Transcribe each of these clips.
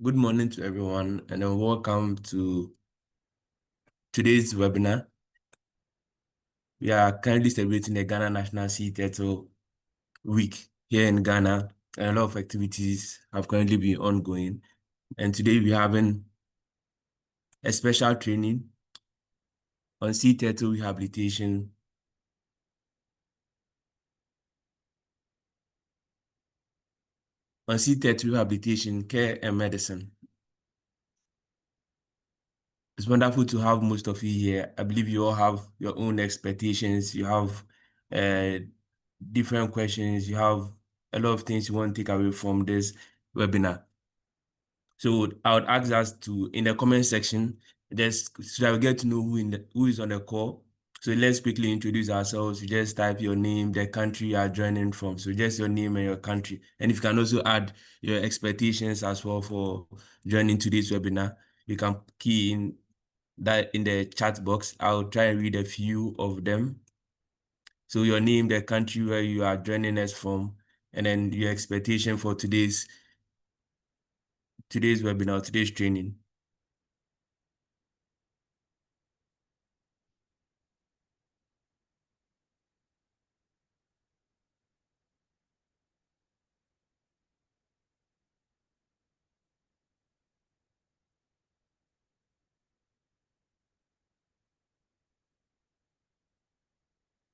Good morning to everyone, and welcome to today's webinar. We are currently celebrating the Ghana National Sea Turtle Week here in Ghana, and a lot of activities have currently been ongoing. And today we're having a special training on sea turtle rehabilitation, care and medicine. It's wonderful to have most of you here. I believe you all have your own expectations. You have different questions. You have a lot of things you want to take away from this webinar. So I would ask us to, in the comment section, just so that we get to know who is on the call. So let's quickly introduce ourselves. You just type your name, the country you are joining from. So just your name and your country. And if you can also add your expectations as well for joining today's webinar, you can key in that in the chat box. I'll try and read a few of them. So your name, the country where you are joining us from, and then your expectation for today's webinar, today's training.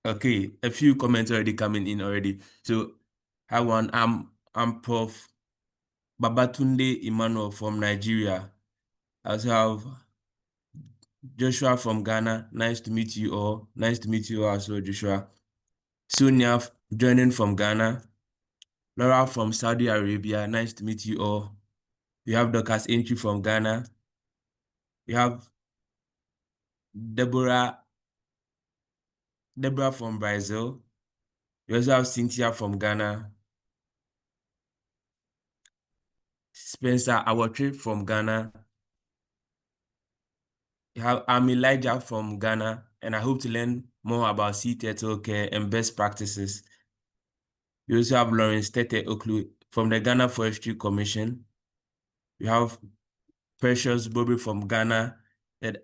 Okay, a few comments already coming in already. So, hi one, I'm Prof. Babatunde Emmanuel from Nigeria. I also have Joshua from Ghana. Nice to meet you all. Nice to meet you all as well, Joshua. Sonia joining from Ghana. Laura from Saudi Arabia. Nice to meet you all. We have Dorcas Entry from Ghana. We have Deborah from Brazil. We also have Cynthia from Ghana. Spencer Awatri from Ghana. I'm Elijah from Ghana, and I hope to learn more about sea turtle care and best practices. We also have Lawrence Tete Oklu from the Ghana Forestry Commission. We have Precious Bobby from Ghana. And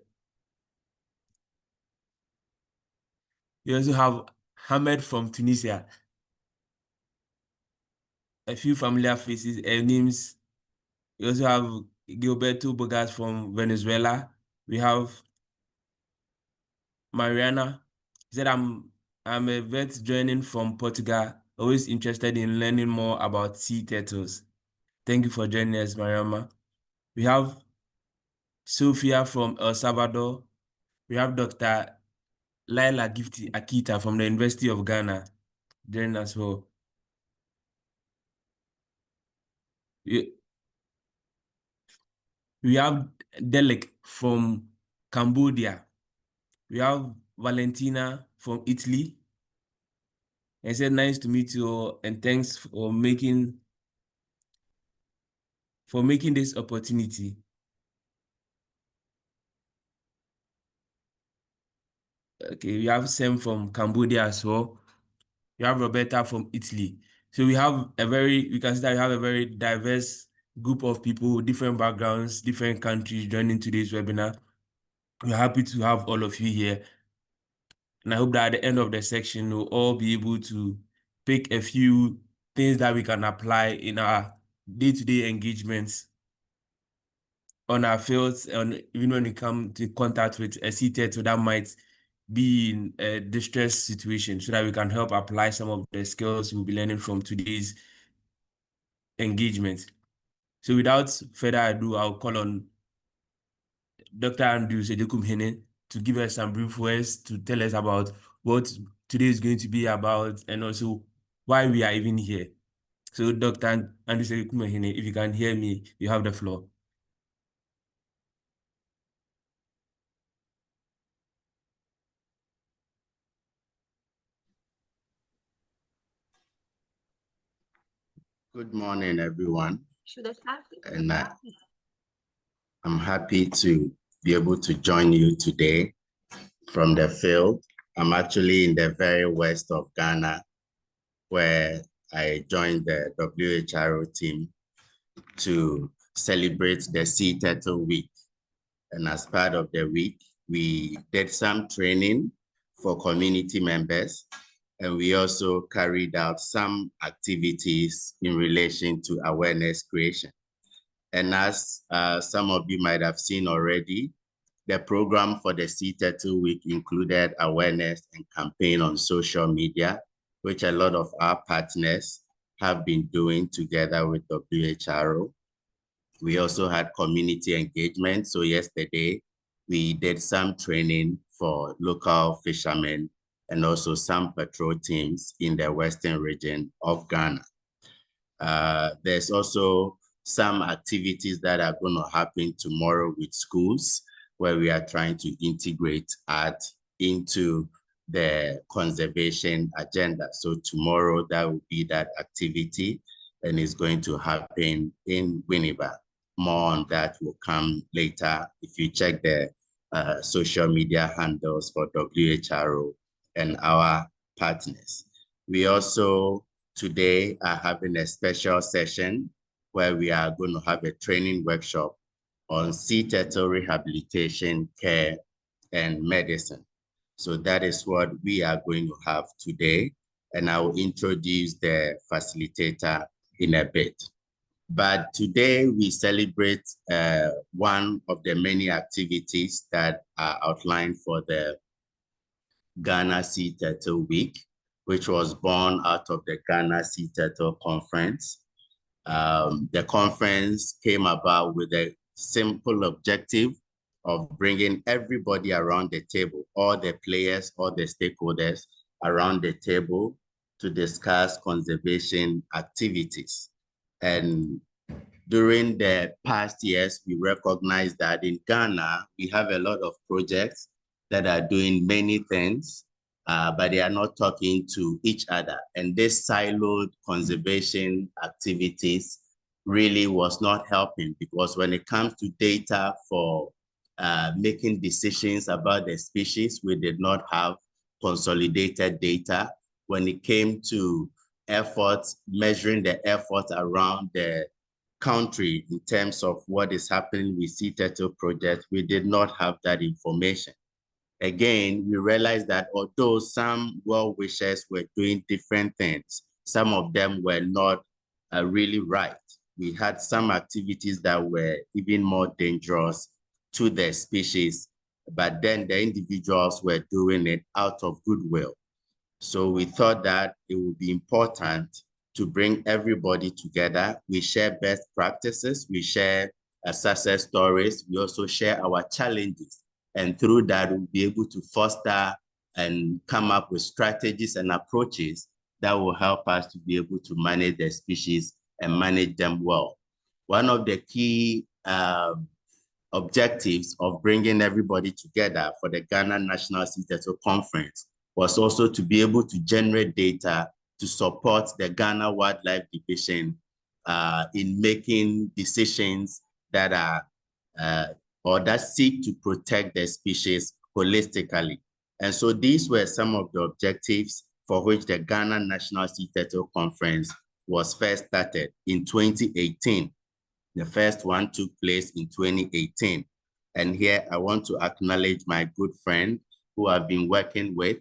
we also have Hamed from Tunisia. A few familiar faces and names. We also have Gilberto Bogas from Venezuela. We have Mariana. He said, I'm a vet joining from Portugal, always interested in learning more about sea turtles. Thank you for joining us, Mariama. We have Sophia from El Salvador. We have Dr. Laila Gifty Akita from the University of Ghana joining us as well. We have Delek from Cambodia. We have Valentina from Italy. I said, nice to meet you all, and thanks for making this opportunity. Okay, we have Sam from Cambodia as well. We have Roberta from Italy. So we can see that we have a very diverse group of people, different backgrounds, different countries joining today's webinar. We're happy to have all of you here. And I hope that at the end of the section, we'll all be able to pick a few things that we can apply in our day-to-day engagements on our fields, and even when we come to contact with a sea turtle that might be in a distress situation, so that we can help apply some of the skills we'll be learning from today's engagement. So without further ado, I'll call on Dr. Andrew Sedekumhene to give us some brief words to tell us about what today is going to be about and also why we are even here. So Dr. Andrew Sedekumhene, if you can hear me, you have the floor. Good morning, everyone. And I'm happy to be able to join you today from the field. I'm actually in the very west of Ghana, where I joined the WHRO team to celebrate the Sea Turtle Week. And as part of the week, we did some training for community members, and we also carried out some activities in relation to awareness creation. And as some of you might have seen already, the program for the Sea Turtle Week included awareness and campaign on social media, which a lot of our partners have been doing together with WHRO. We also had community engagement. So yesterday, we did some training for local fishermen and also some patrol teams in the western region of Ghana. There's also some activities that are going to happen tomorrow with schools, where we are trying to integrate art into the conservation agenda. So tomorrow, that will be that activity, and it's going to happen in Winneba. More on that will come later if you check the social media handles for WHRO and our partners. We also today are having a special session where we are going to have a training workshop on sea turtle rehabilitation, care, and medicine. So that is what we are going to have today, and I will introduce the facilitator in a bit. But today we celebrate one of the many activities that are outlined for the Ghana Sea Turtle Week, which was born out of the Ghana Sea Turtle Conference. The conference came about with a simple objective of bringing everybody around the table, all the players, all the stakeholders around the table to discuss conservation activities. And during the past years, we recognized that in Ghana, we have a lot of projects that are doing many things, but they are not talking to each other. And this siloed conservation activities really was not helping, because when it comes to data for making decisions about the species, we did not have consolidated data. When it came to efforts, measuring the efforts around the country in terms of what is happening with sea turtle projects, we did not have that information. Again, we realized that although some well-wishers were doing different things, some of them were not really right. We had some activities that were even more dangerous to the species, but then the individuals were doing it out of goodwill. So we thought that it would be important to bring everybody together. We share best practices, we share success stories, we also share our challenges. And through that, we'll be able to foster and come up with strategies and approaches that will help us to be able to manage the species and manage them well. One of the key objectives of bringing everybody together for the Ghana National Sea Turtle Conference was also to be able to generate data to support the Ghana Wildlife Division in making decisions that are or that seek to protect the species holistically. And so these were some of the objectives for which the Ghana National Sea Turtle Conference was first started in 2018. The first one took place in 2018. And here I want to acknowledge my good friend who I've been working with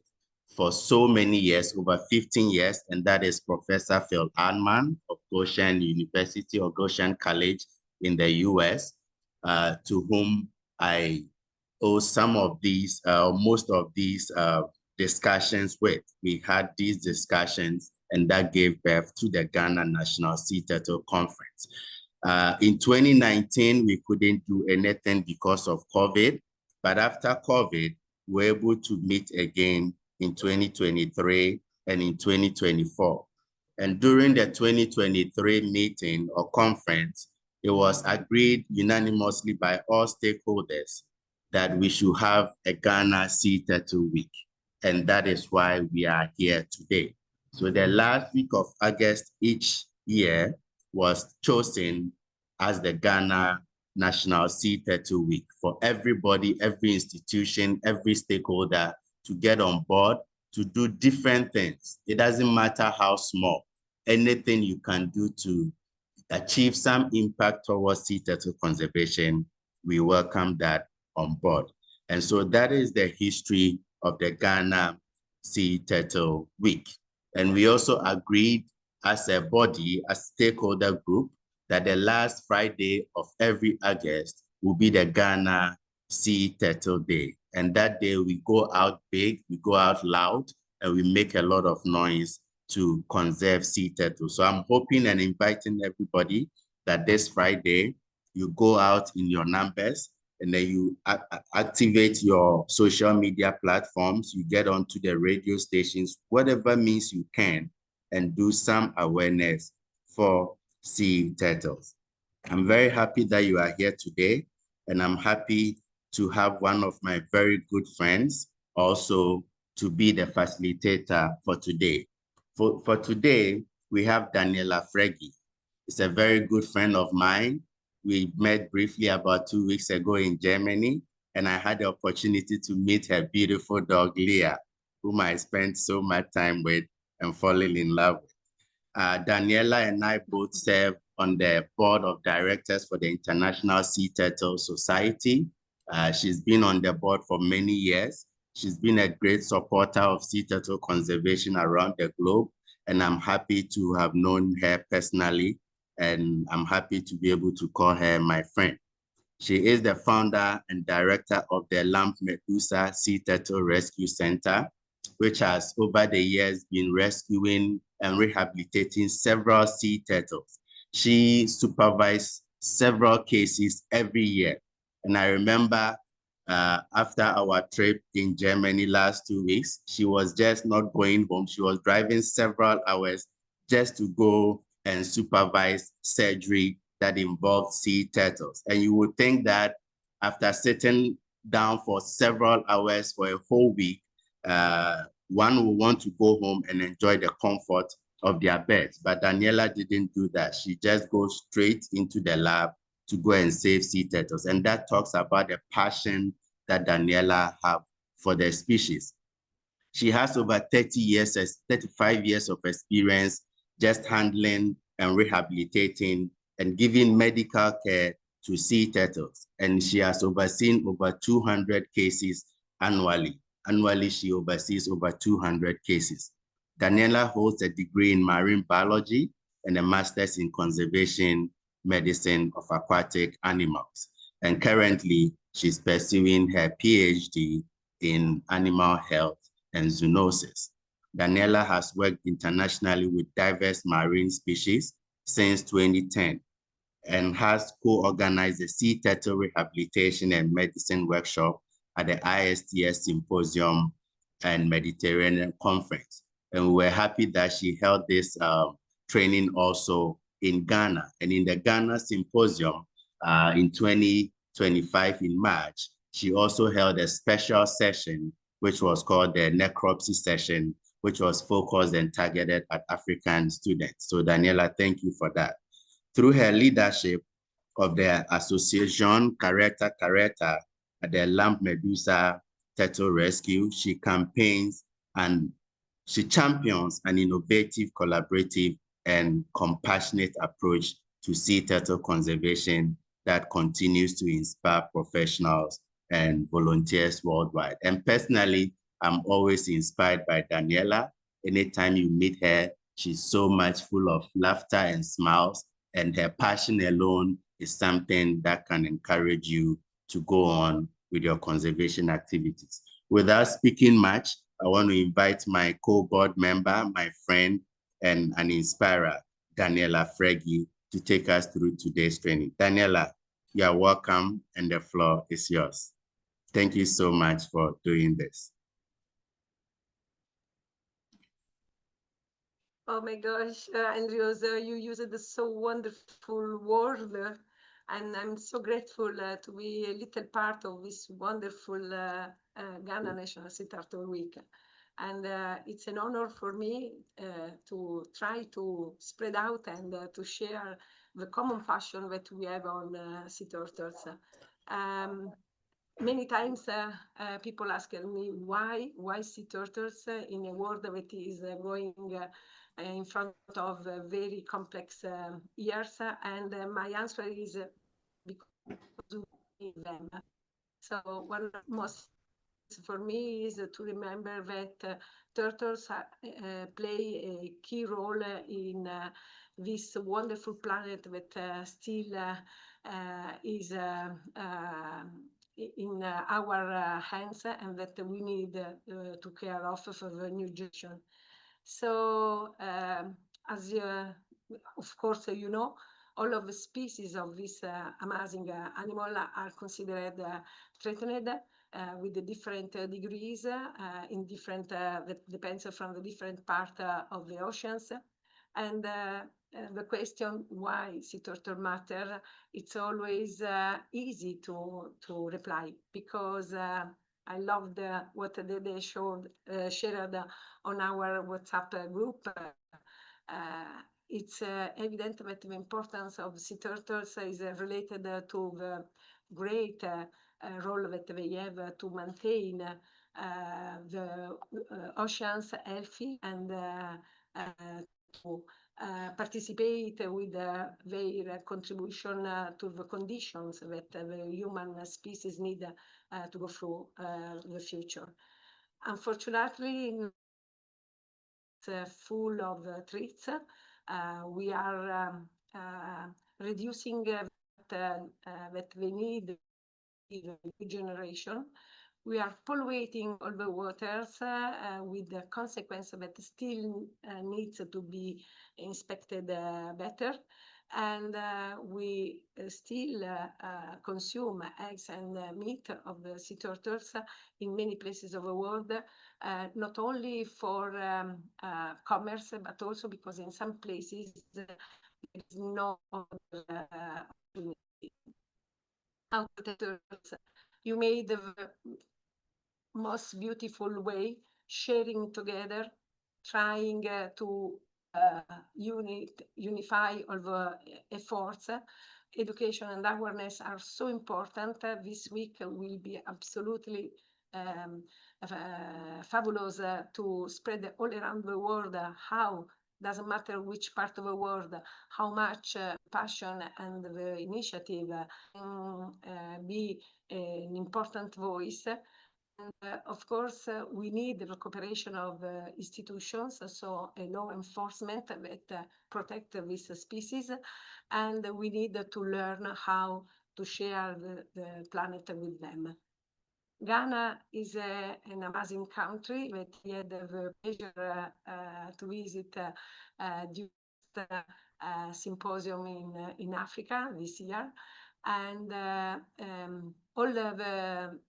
for so many years, over 15 years, and that is Professor Phil Arnman of Goshen University or Goshen College in the US, to whom I owe some of these, most of these discussions with. We had these discussions, and that gave birth to the Ghana National Sea Turtle Conference. In 2019, we couldn't do anything because of COVID, but after COVID, we were able to meet again in 2023 and in 2024. And during the 2023 meeting or conference, it was agreed unanimously by all stakeholders that we should have a Ghana Sea Turtle Week. And that is why we are here today. So the last week of August each year was chosen as the Ghana National Sea Turtle Week for everybody, every institution, every stakeholder to get on board to do different things. It doesn't matter how small, anything you can do to achieve some impact towards sea turtle conservation, we welcome that on board. And so that is the history of the Ghana Sea Turtle Week. And we also agreed as a body, as stakeholder group, that the last Friday of every August will be the Ghana Sea Turtle Day. And that day we go out big, we go out loud, and we make a lot of noise to conserve sea turtles. So I'm hoping and inviting everybody that this Friday, you go out in your numbers and then you activate your social media platforms, you get onto the radio stations, whatever means you can, and do some awareness for sea turtles. I'm very happy that you are here today, and I'm happy to have one of my very good friends also to be the facilitator for today. For today, we have Daniela Freggi. It's a very good friend of mine. We met briefly about 2 weeks ago in Germany, and I had the opportunity to meet her beautiful dog, Leah, whom I spent so much time with and falling in love with. Daniela and I both serve on the board of directors for the International Sea Turtle Society. She's been on the board for many years. She's been a great supporter of sea turtle conservation around the globe, and I'm happy to have known her personally, and I'm happy to be able to call her my friend. She is the founder and director of the Lampedusa Sea Turtle Rescue Center, which has over the years been rescuing and rehabilitating several sea turtles. She supervised several cases every year. And I remember after our trip in Germany last 2 weeks, she was just not going home. She was driving several hours just to go and supervise surgery that involved sea turtles. And you would think that after sitting down for several hours for a whole week, one will want to go home and enjoy the comfort of their beds. But Daniela didn't do that. She just goes straight into the lab to go and save sea turtles. And that talks about the passion that Daniela have for the species. She has over 30 years, 35 years of experience just handling and rehabilitating and giving medical care to sea turtles. And she has overseen over 200 cases annually. Annually, she oversees over 200 cases. Daniela holds a degree in marine biology and a master's in conservation medicine of aquatic animals. And currently, she's pursuing her PhD in animal health and zoonosis. Daniela has worked internationally with diverse marine species since 2010 and has co-organized the Sea Turtle Rehabilitation and Medicine Workshop at the ISTS Symposium and Mediterranean Conference. And we were happy that she held this training also in Ghana. And in the Ghana Symposium in 2025 in March, she also held a special session which was called the necropsy session, which was focused and targeted at African students. So Daniela, thank you for that. Through her leadership of the association Careta Careta at the Lampedusa Turtle Rescue, she campaigns and she champions an innovative, collaborative, and compassionate approach to sea turtle conservation that continues to inspire professionals and volunteers worldwide. And personally, I'm always inspired by Daniela. Anytime you meet her, she's so much full of laughter and smiles, and her passion alone is something that can encourage you to go on with your conservation activities. Without speaking much, I want to invite my co-board member, my friend, and an inspirer, Daniela Freggi, to take us through today's training. Daniela, you are welcome, and the floor is yours. Thank you so much for doing this. Oh my gosh, Andrews, you used a so wonderful word, and I'm so grateful to be a little part of this wonderful Ghana National Sea Turtle Week. And it's an honor for me to try to spread out and to share the common passion that we have on sea turtles. Many times people ask me why sea turtles in a world that is going in front of very complex years, and my answer is because we need them. So one of the most for me is to remember that turtles play a key role in this wonderful planet that still is in our hands, and that we need to care of for the new generation. So as of course you know, all of the species of this amazing animal are considered threatened with the different degrees in different, that depends from the different part of the oceans. And the question why sea turtle matter, it's always easy to reply, because I loved what they showed, shared on our WhatsApp group. It's evident that the importance of sea turtles is related to the great role that they have to maintain the oceans healthy, and to participate with their contribution to the conditions that the human species need to go through the future. Unfortunately, it's full of threats. We are reducing that we need the new generation. We are polluting all the waters with the consequence that still needs to be inspected better. And we still consume eggs and meat of the sea turtles in many places of the world, not only for commerce, but also because in some places there is no how turtles. You made the most beautiful way, sharing together, trying to unify all the efforts. Education and awareness are so important. This week will be absolutely fabulous to spread all around the world how, doesn't matter which part of the world, how much passion and the initiative be an important voice. And of course, we need the cooperation of institutions, so a law enforcement that protect this species, and we need to learn how to share the planet with them. Ghana is an amazing country that we had the pleasure to visit during the symposium in Africa this year. And all of the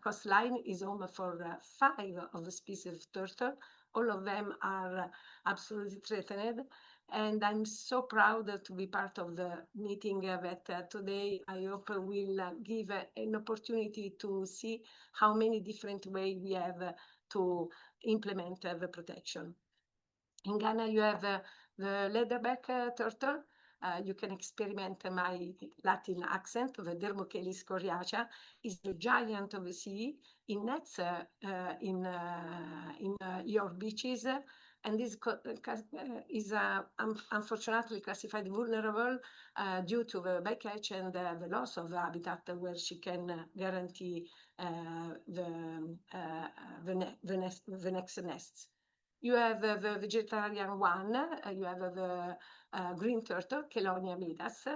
coastline is home for 5 of the species of turtle. All of them are absolutely threatened. And I'm so proud to be part of the meeting that today I hope will give an opportunity to see how many different ways we have to implement the protection. In Ghana, you have the leatherback turtle. You can experiment my Latin accent. The Dermochelis coriacea is the giant of the sea. It nets in your beaches, and this is unfortunately classified vulnerable due to the bycatch and the loss of habitat where she can guarantee the next nests. You have the vegetarian one, you have the green turtle, Chelonia midas.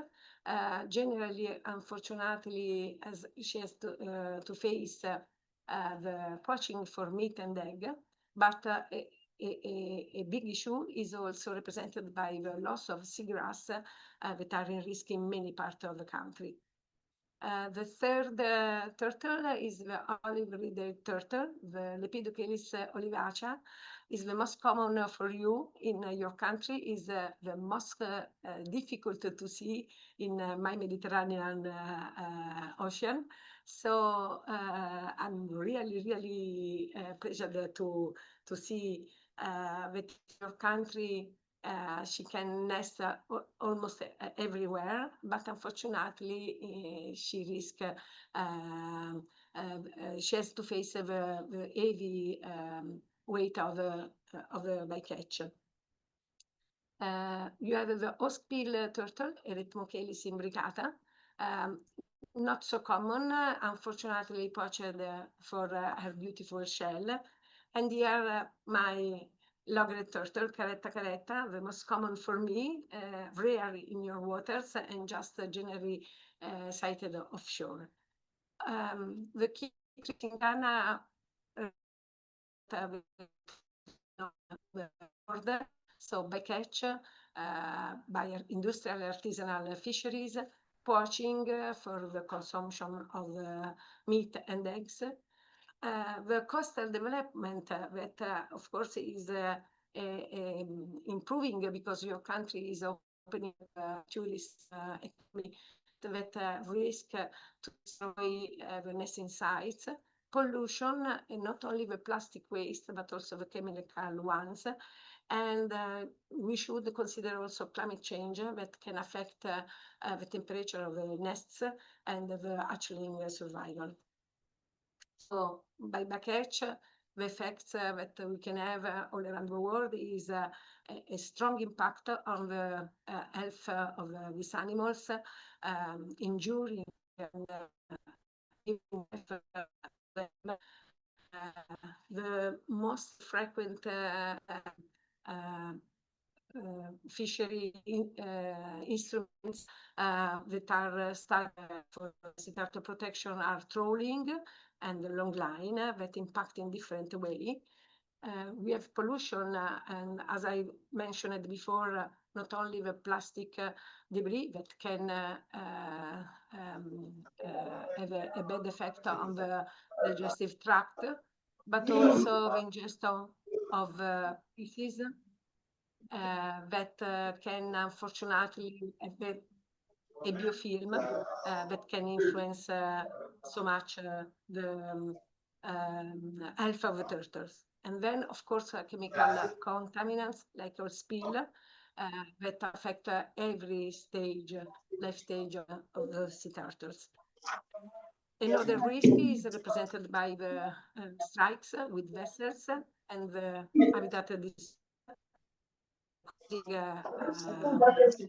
Generally, unfortunately, as she has to face the poaching for meat and egg, but a big issue is also represented by the loss of seagrass that are in risk in many parts of the country. The third turtle is the olive-reed turtle, the Lepidopteris olivacea. Is the most common for you in your country, is the most difficult to see in my Mediterranean ocean. So I'm really pleased to see that your country she can nest almost everywhere, but unfortunately she risks she has to face the heavy weight of the bycatch. You have the hosebill turtle, Erythmochelis imbricata, not so common, unfortunately poached for her beautiful shell. And here my logred turtle, Caretta caretta, the most common for me, rare in your waters and just generally sighted offshore. The key in Ghana border, so bycatch, by industrial artisanal fisheries, poaching for the consumption of meat and eggs. The coastal development that, of course, is improving because your country is opening tourist economy that risk to destroy the nesting sites. Pollution, and not only the plastic waste, but also the chemical ones. And we should consider also climate change that can affect the temperature of the nests and the hatchling survival. So by bycatch, the effects that we can have all around the world is a strong impact on the health of these animals, injuring and the most frequent fishery instruments that are started for Sitarto protection are trawling and the long line that impact in different way. We have pollution, and as I mentioned before, not only the plastic debris that can have a bad effect on the digestive tract, but also the ingestion of species that can unfortunately have a biofilm that can influence so much the health of the turtles. And then, of course, chemical contaminants like oil spill that affect every stage, life stage of the sea turtles. Another risk is represented by the strikes with vessels and the habitat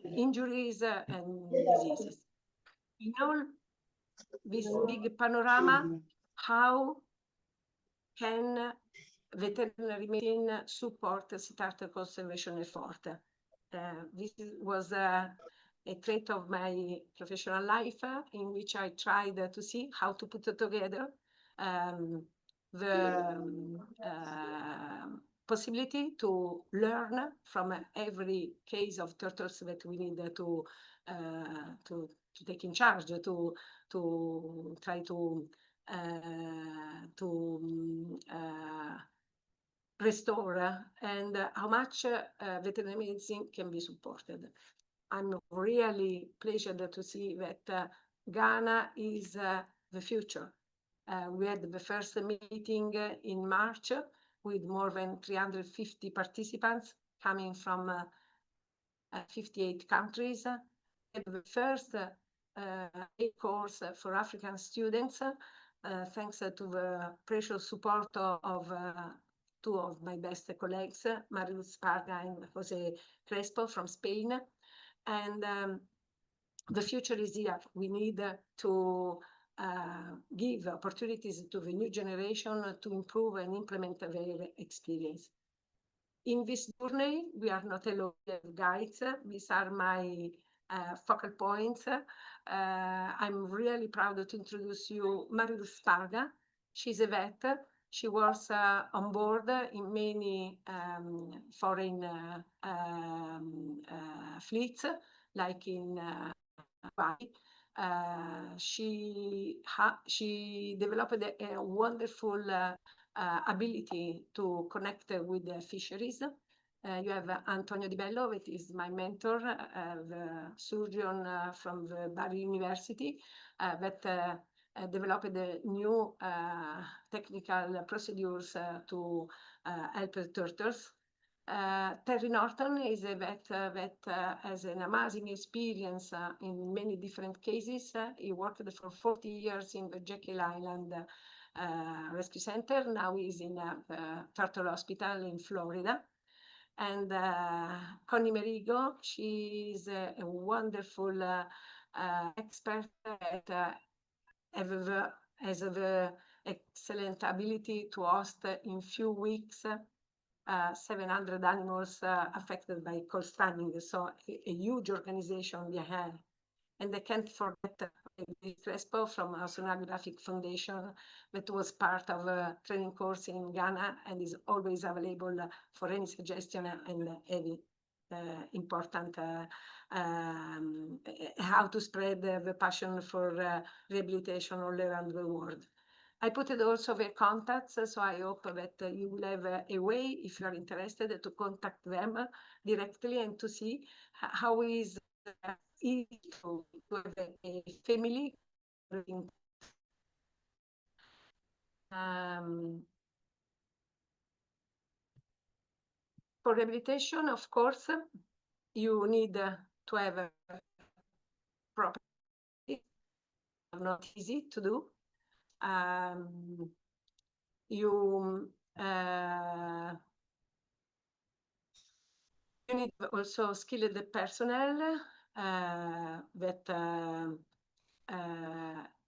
injuries and diseases. In all this big panorama, how can veterinary medicine support sea turtle conservation effort? This was a trait of my professional life in which I tried to see how to put it together the possibility to learn from every case of turtles that we need to take in charge, to try to restore, and how much veterinary medicine can be supported. I'm really pleased to see that Ghana is the future. We had the first meeting in March with more than 350 participants coming from 58 countries. And the first course for African students, thanks to the precious support of two of my best colleagues, Mariluz Parga and Jose Crespo from Spain. And the future is here. We need to give opportunities to the new generation to improve and implement their experience. In this journey, we are not alone guides. These are my focal points. I'm really proud to introduce you Mariluz Parga. She's a vet. She works on board in many foreign fleets, like in Hawaii. She developed a wonderful ability to connect with the fisheries. You have Antonio Di Bello, that is my mentor, the surgeon from the Bari University, that developed the new technical procedures to help the turtles. Terry Norton is a vet that has an amazing experience in many different cases. He worked for 40 years in the Jekyll Island Rescue Center. Now he's in a turtle hospital in Florida. And Connie Merigo, she is a wonderful expert at has the excellent ability to host in few weeks 700 animals affected by cold stunning, so a huge organization behind. And I can't forget Crespo from Oceanographic Foundation that was part of a training course in Ghana and is always available for any suggestion and any important how to spread the passion for rehabilitation all around the world. I put it also their contacts, so I hope that you will have a way, if you are interested, to contact them directly and to see how is easy to have a family. For rehabilitation, of course, you need to have a proper, not easy to do. You need also skilled personnel that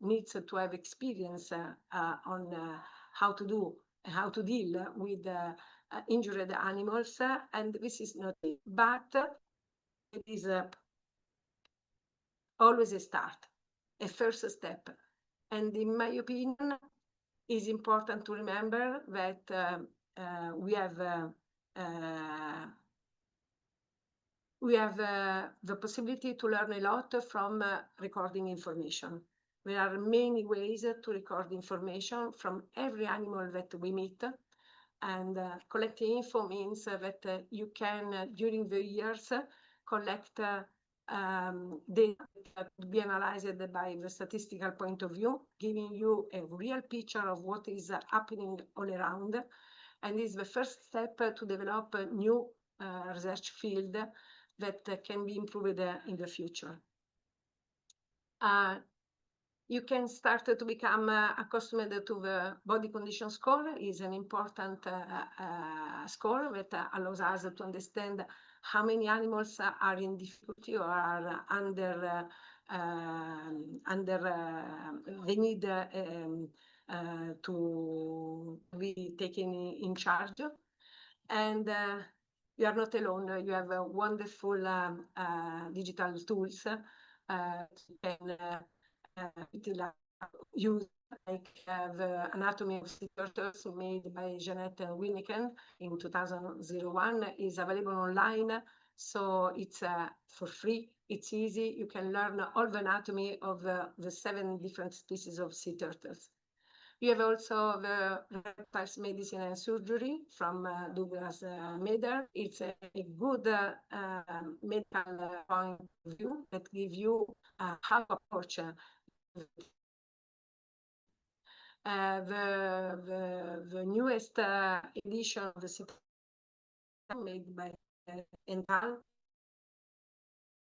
needs to have experience on how to deal with injured animals, and this is not, but it is always a start, a first step. And in my opinion, it's important to remember that we have the possibility to learn a lot from recording information. There are many ways to record information from every animal that we meet. And collecting info means that you can, during the years, collect data that could be analyzed by the statistical point of view, giving you a real picture of what is happening all around. And is the first step to develop a new research field that can be improved in the future. You can start to become accustomed to the body condition score. Is an important score that allows us to understand how many animals are in difficulty or are they need to be taken in charge. And you are not alone. You have wonderful digital tools you can use, like the Anatomy of Sea Turtles made by Jeanette Winniken in 2001 is available online. So it's for free, it's easy. You can learn all the anatomy of the 7 different species of sea turtles. You have also the reptiles medicine and surgery from Douglas Mader. It's a good medical point of view that gives you how to approach the newest edition of the city made by Ental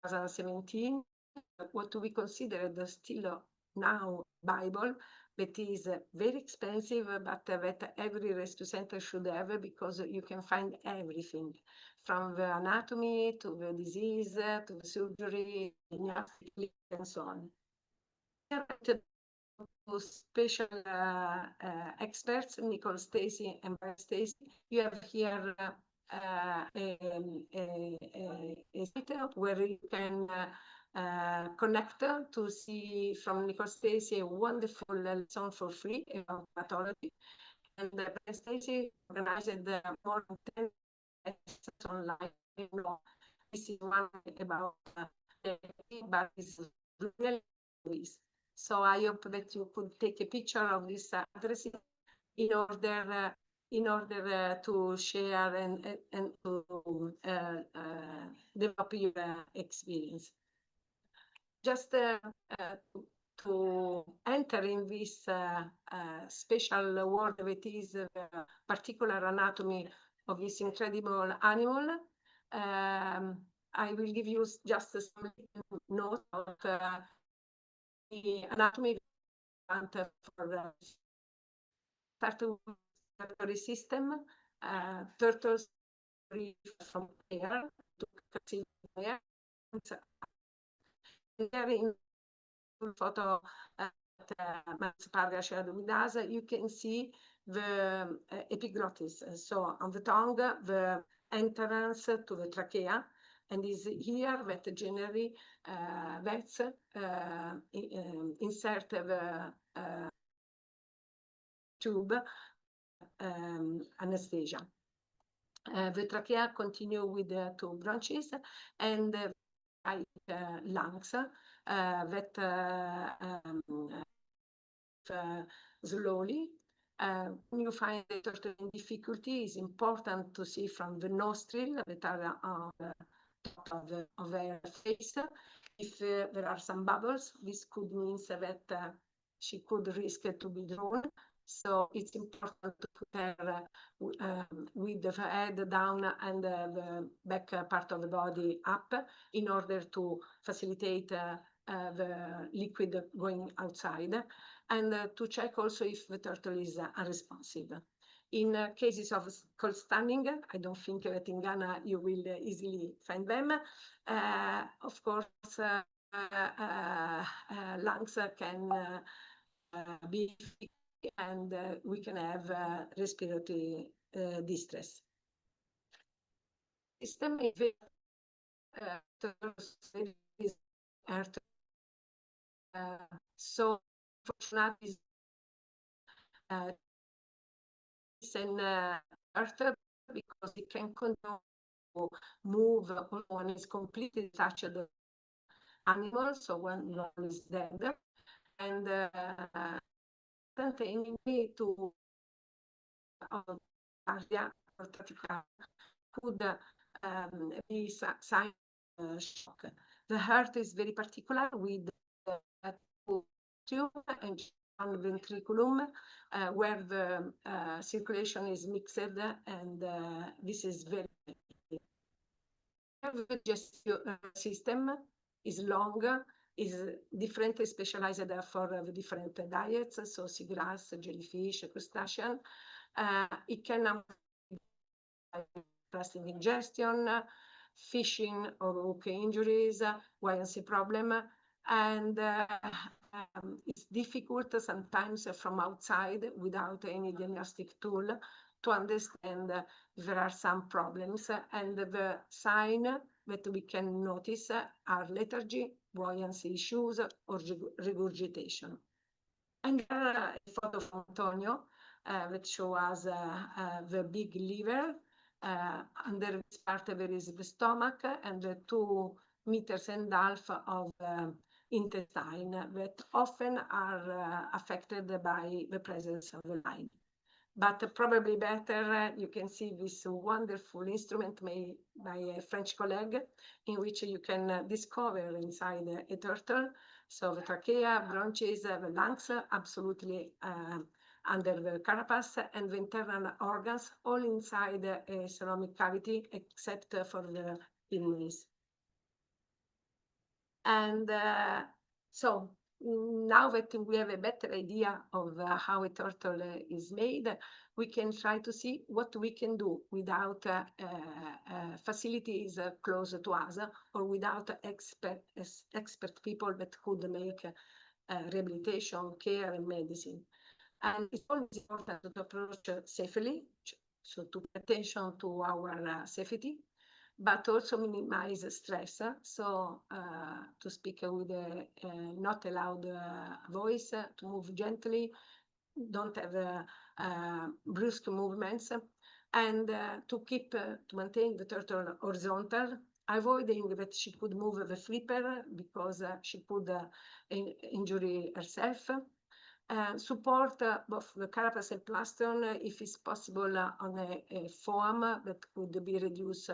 2017. What we consider still now Bible, that is very expensive, but that every rescue center should have, because you can find everything from the anatomy to the disease to the surgery, and so on. Special experts, Nicole Stacy and Brian Stacy. You have here a site where you can connect to see from Nicole Stacy a wonderful lesson for free about pathology. And Brian Stacy organized more than 10 lessons online. This is one about but it's really nice. So I hope that you could take a picture of this address in order to share and to develop your experience. Just to enter in this special world that is the particular anatomy of this incredible animal, I will give you just some notes of the anatomy for start with the respiratory system. Turtles from air to conceal air. And there in photo with us, you can see the epiglottis. So on the tongue, the entrance to the trachea, and is here that generally vets insert the tube anesthesia. The trachea continue with the two branches and lungs that slowly. When you find the turtle in difficulty, it's important to see from the nostril that are on the top of their face. If there are some bubbles, this could mean that she could risk to be drawn. So it's important to put her with the head down and the back part of the body up in order to facilitate the liquid going outside, and to check also if the turtle is unresponsive. In cases of cold stunning, I don't think that in Ghana you will easily find them. Of course, lungs can be, and we can have respiratory distress. System is so fortunately it's an earth because it can continue to move when it's completely touched the animal, so when one is dead, and me to cardiac or tachycardia could be sign shock. The heart is very particular with tube and one ventriculum where the circulation is mixed, and this is very the digestive system is long, is differently specialized for the different diets, so seagrass, jellyfish, crustacean. It can plastic ingestion, fishing or hook injuries, buoyancy problem, and it's difficult sometimes from outside without any diagnostic tool to understand there are some problems, and the sign that we can notice are lethargy, buoyancy issues, or regurgitation. And a photo from Antonio that shows us the big liver. Under this part there is the stomach and the 2.5 meters of intestine that often are affected by the presence of the line. But probably better, you can see this wonderful instrument made by a French colleague, in which you can discover inside a turtle. So the trachea, bronchs, the lungs, absolutely under the carapace, and the internal organs, all inside a ceramic cavity, except for the kidneys. And so now that we have a better idea of how a turtle is made, we can try to see what we can do without facilities close to us, or without expert people that could make rehabilitation, care, and medicine. And it's always important to approach safely, so to pay attention to our safety, but also minimize stress. So to speak with a not a loud voice, to move gently, don't have brusque movements, and to maintain the turtle horizontal, avoiding that she could move the flipper because she could injure herself. Support both the carapace and plastron, if it's possible, on a foam that could be reduced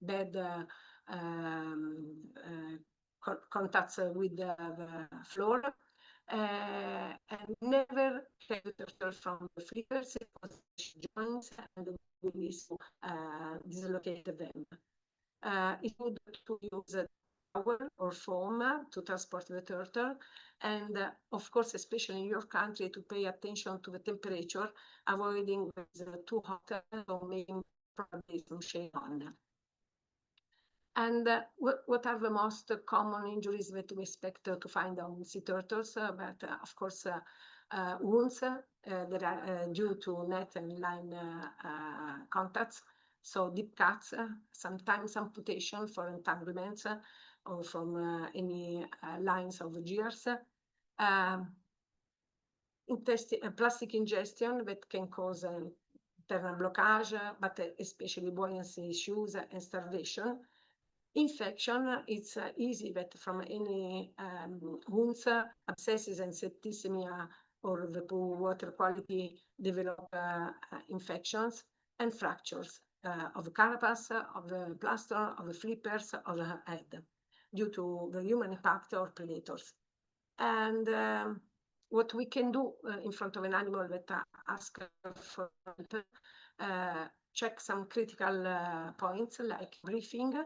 bad contacts with the floor, and never take the turtle from the flippers because she joins and we need to dislocate them. It's good to use towel or foam to transport the turtle. And of course, especially in your country, to pay attention to the temperature, avoiding too hot or making probably some shade on. And what are the most common injuries that we expect to find on sea turtles? But of course, wounds that are due to net and line contacts. So deep cuts, sometimes amputation for entanglements or from any lines of gears. Plastic ingestion that can cause internal blockage, but especially buoyancy issues and starvation. Infection, it's easy that from any wounds, abscesses and septicemia or the poor water quality develop infections and fractures of the carapace, of the plaster, of the flippers, of the head due to the human impact or predators. And what we can do in front of an animal that asks for help, check some critical points like breathing,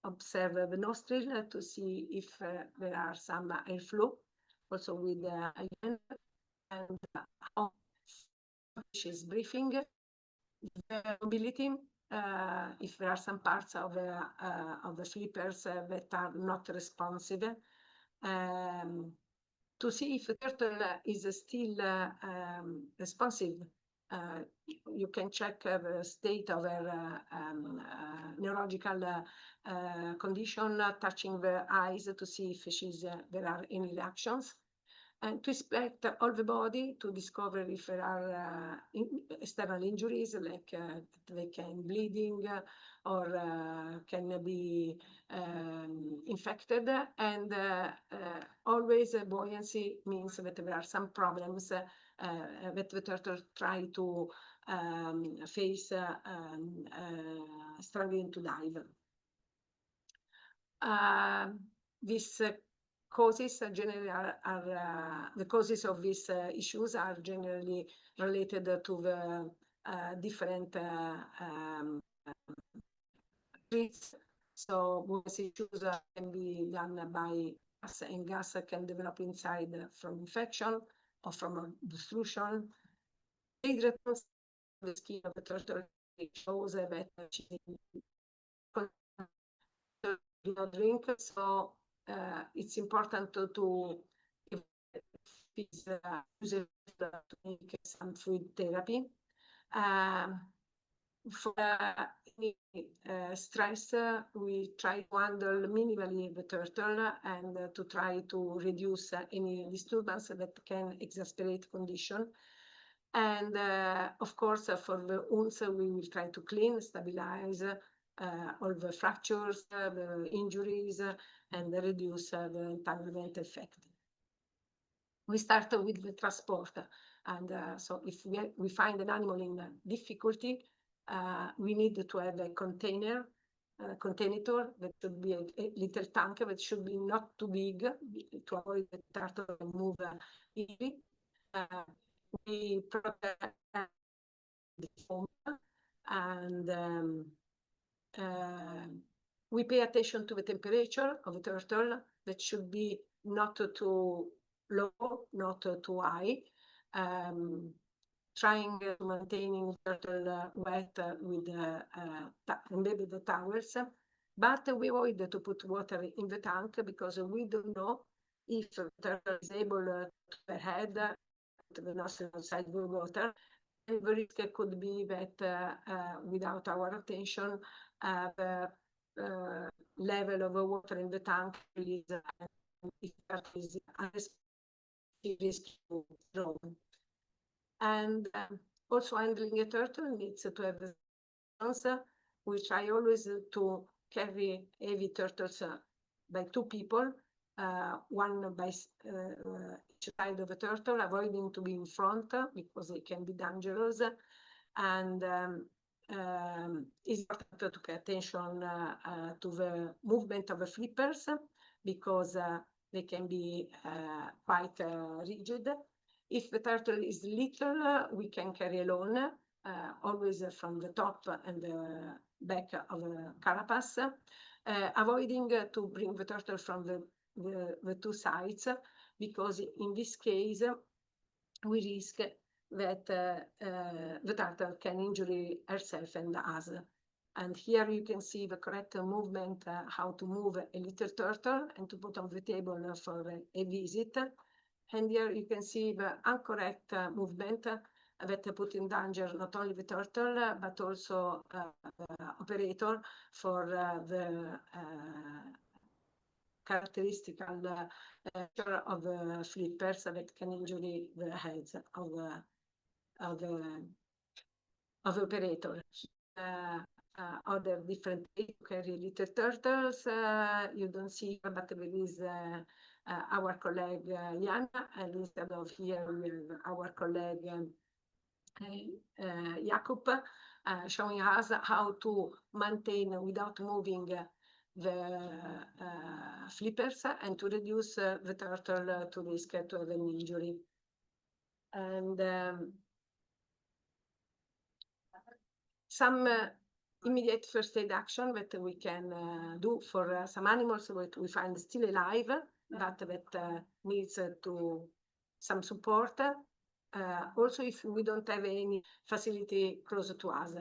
observe the nostril to see if there are some airflow, also with and how fish is breathing, the mobility, if there are some parts of the flippers that are not responsive, to see if the turtle is still responsive. You can check the state of their neurological condition, touching the eyes to see if there are any reactions, and to inspect all the body to discover if there are external injuries, like they can bleeding or can be infected. And always buoyancy means that there are some problems that the turtle try to face struggling to dive. These causes generally the causes of these issues are generally related to the different treats. So buoyancy issues can be done by gas, and gas can develop inside from infection or from obstruction. Hydratants, the skin of the turtle shows that she do not drink, so it's important to make some food therapy. For any stress, we try to handle minimally the turtle and to try to reduce any disturbance that can exacerbate condition. And of course, for the wounds, we will try to clean, stabilize all the fractures, the injuries, and reduce the entanglement effect. We start with the transport, and so if we find an animal in difficulty, we need to have a container that should be a little tank that should be not too big to avoid the turtle to move easily. We prepare the foam, and we pay attention to the temperature of the turtle that should be not too low, not too high, trying to maintaining turtle wet with embedded towels, but we avoid to put water in the tank because we don't know if the turtle is able to head to the nostril outside the water. And the risk could be that without our attention, the level of water in the tank is risk to drown. And also handling a turtle needs to have balance. We try always to carry heavy turtles by two people, one by each side of the turtle, avoiding to be in front because they can be dangerous. And it's important to pay attention to the movement of the flippers because they can be quite rigid. If the turtle is little, we can carry alone, always from the top and the back of the carapace. avoiding to bring the turtle from the two sides, because in this case, we risk that the turtle can injure herself and us. And here you can see the correct movement, how to move a little turtle and to put on the table for a visit. And here you can see the incorrect movement that put in danger not only the turtle, but also the operator for the characteristic of the flippers that can injure the heads of the operator. Other different ways to carry little turtles you don't see, but there is our colleague Liana, and instead of here we have our colleague Jakub showing us how to maintain without moving the flippers and to reduce the turtle to risk to have an injury. And some immediate first aid action that we can do for some animals that we find still alive, but that needs to some support. Also, if we don't have any facility close to us.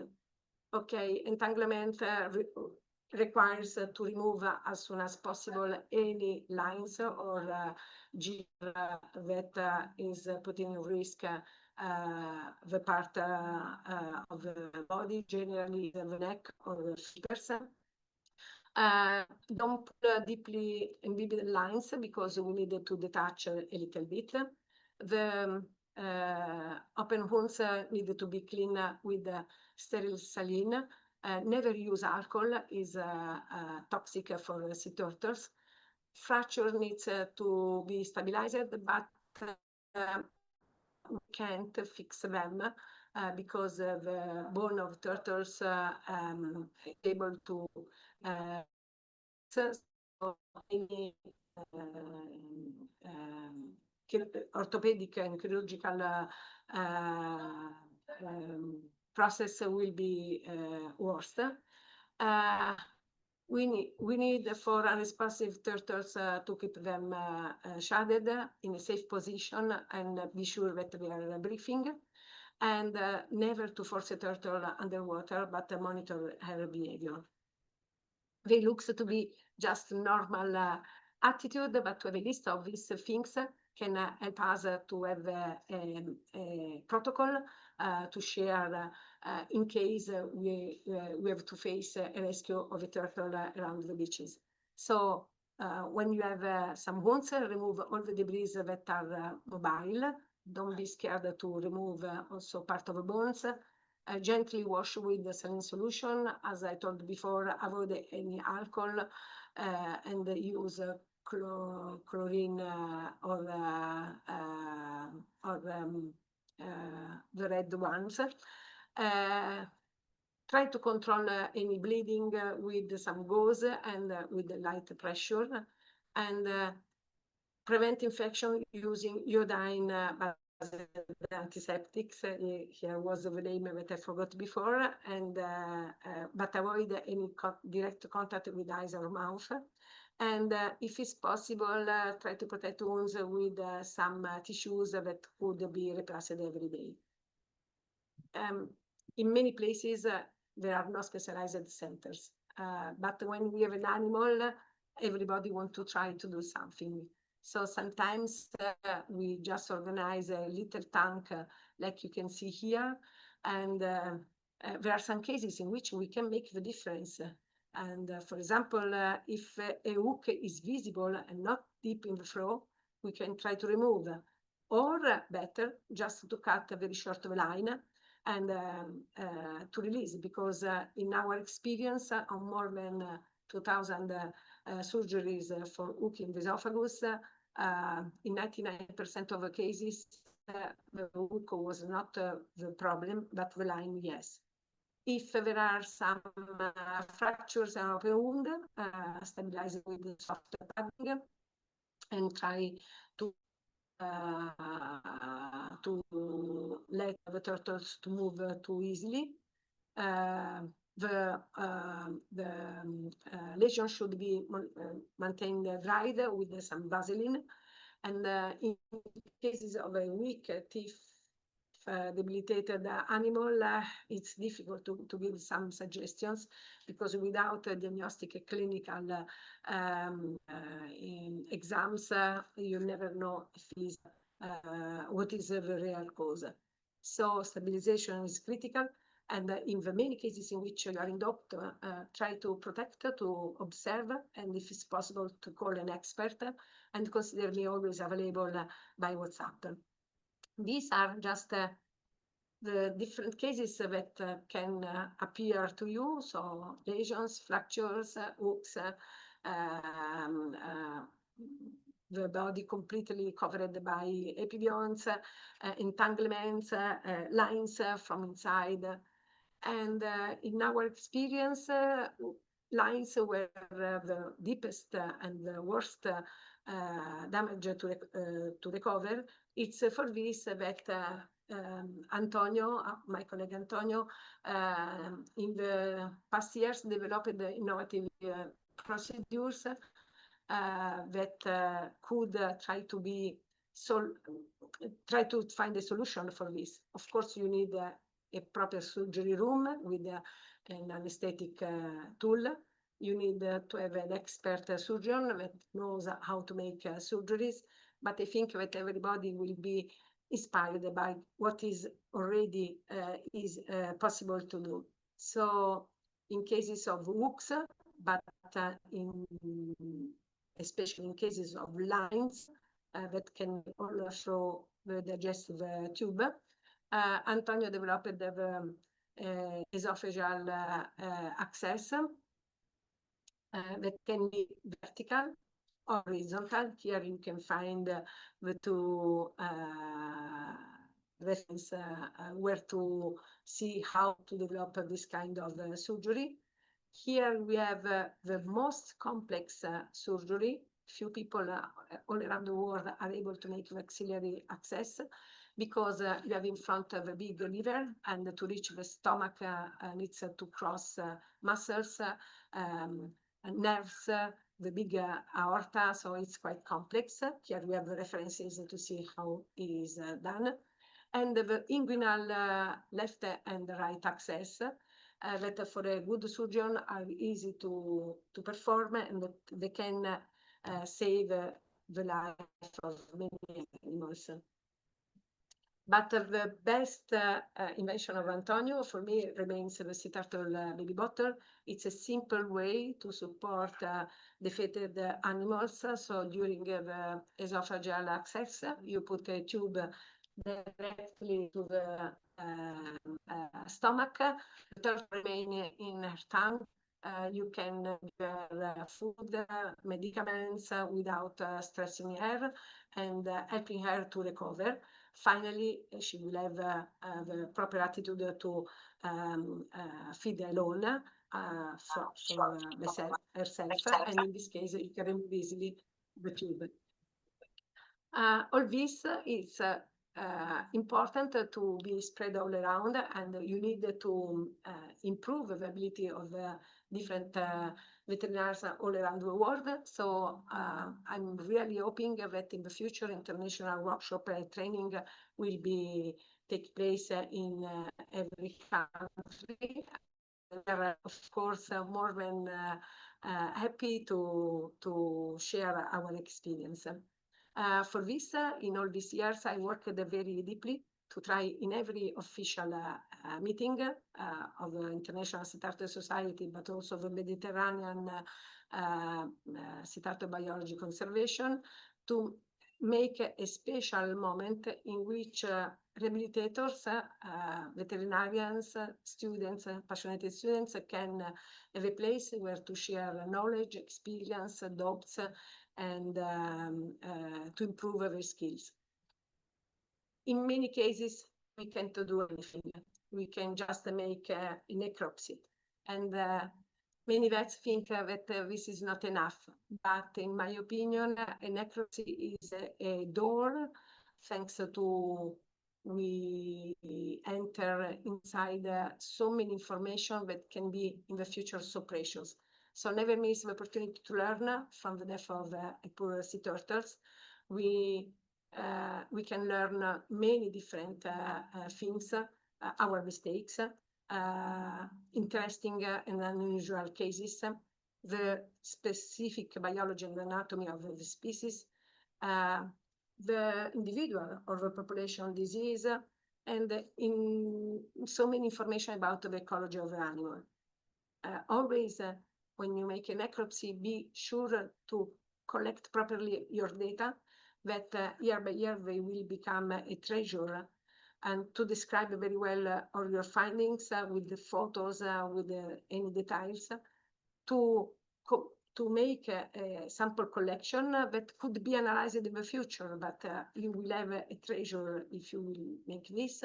Okay, entanglement requires to remove as soon as possible any lines or gear that is putting in risk the part of the body, generally the neck or the flippers. Don't pull deeply imbibed lines because we need to detach a little bit. The open wounds need to be cleaned with sterile saline. Never use alcohol, is toxic for sea turtles. Fracture needs to be stabilized, but we can't fix them because the bone of turtles is able to so any orthopedic and chirurgical process will be worse. We need for unresponsive turtles to keep them shaded in a safe position and be sure that they are breathing, and never to force a turtle underwater, but monitor her behavior. They look to be just normal attitude, but to have a list of these things can help us to have a protocol to share in case we have to face a rescue of a turtle around the beaches. So when you have some wounds, remove all the debris that are mobile. Don't be scared to remove also part of the bones. Gently wash with saline solution. As I told before, avoid any alcohol and use chlorine or the red ones. Try to control any bleeding with some gauze and with light pressure, and prevent infection using iodine antiseptics. Here was the name that I forgot before, and but avoid any direct contact with eyes or mouth. And if it's possible, try to protect wounds with some tissues that could be replaced every day. In many places, there are no specialized centers, but when we have an animal, everybody wants to try to do something. So sometimes we just organize a little tank like you can see here, and there are some cases in which we can make the difference. And for example, if a hook is visible and not deep in the throat, we can try to remove, or better, just to cut a very short line and to release, because in our experience on more than 2,000 surgeries for hook in the esophagus, in 99% of the cases, the hook was not the problem, but the line, yes. If there are some fractures of a wound, stabilize it with soft padding and try to let the turtles to move too easily. the lesion should be maintained dried with some Vaseline. And in cases of a weak teeth debilitated animal, it's difficult to give some suggestions, because without diagnostic clinical exams, you never know if what is the real cause. So stabilization is critical. And in the many cases in which you are in doubt, try to protect, to observe, and if it's possible, to call an expert, and consider me always available by WhatsApp. These are just the different cases that can appear to you. So lesions, fractures, hooks, the body completely covered by epibionts, entanglements, lines from inside. And in our experience, lines were the deepest and the worst damage to recover. It's for this that Antonio, my colleague Antonio, in the past years developed innovative procedures that could try to find a solution for this. Of course, you need a proper surgery room with an anesthetic tool. You need to have an expert surgeon that knows how to make surgeries. But I think that everybody will be inspired by what is already possible to do. So in cases of hooks, but especially in cases of lines that can also the digestive tube, Antonio developed the esophageal access that can be vertical or horizontal. Here you can find the two references where to see how to develop this kind of surgery. Here we have the most complex surgery. Few people all around the world are able to make maxillary access, because you have in front of a big liver, and to reach the stomach needs to cross muscles, nerves, the big aorta, so it's quite complex. Here we have the references to see how it is done. And the inguinal left and right access that for a good surgeon are easy to perform, and that they can save the life of many animals. But the best invention of Antonio for me remains the sea turtle baby bottle. It's a simple way to support defeated animals. So during the esophageal access, you put a tube directly to the stomach. The turtle remains in her tongue. You can give her food, medicaments without stressing her and helping her to recover. Finally, she will have the proper attitude to feed alone for herself, and in this case, you can remove easily the tube. All this is important to be spread all around, and you need to improve the ability of different veterinarians all around the world. So I'm really hoping that in the future international workshop training will take place in every country. We're of course more than happy to share our experience. For this, in all these years, I worked very deeply to try in every official meeting of the International Sea Turtle Society, but also the Mediterranean Sea Turtle Biology Conservation, to make a special moment in which rehabilitators, veterinarians, students, passionate students can have a place where to share knowledge, experience, doubts, and to improve their skills. In many cases, we can't do anything. We can just make a necropsy. And many vets think that this is not enough. But in my opinion, a necropsy is a door, thanks to we enter inside so many information that can be in the future so precious. So never miss the opportunity to learn from the death of poor sea turtles. We can learn many different things, our mistakes, interesting and unusual cases, the specific biology and anatomy of the species, the individual or the population disease, and in so many information about the ecology of the animal. Always, when you make a necropsy, be sure to collect properly your data, that year by year they will become a treasure, and to describe very well all your findings with the photos, with any details, to make a sample collection that could be analyzed in the future, but you will have a treasure if you will make this,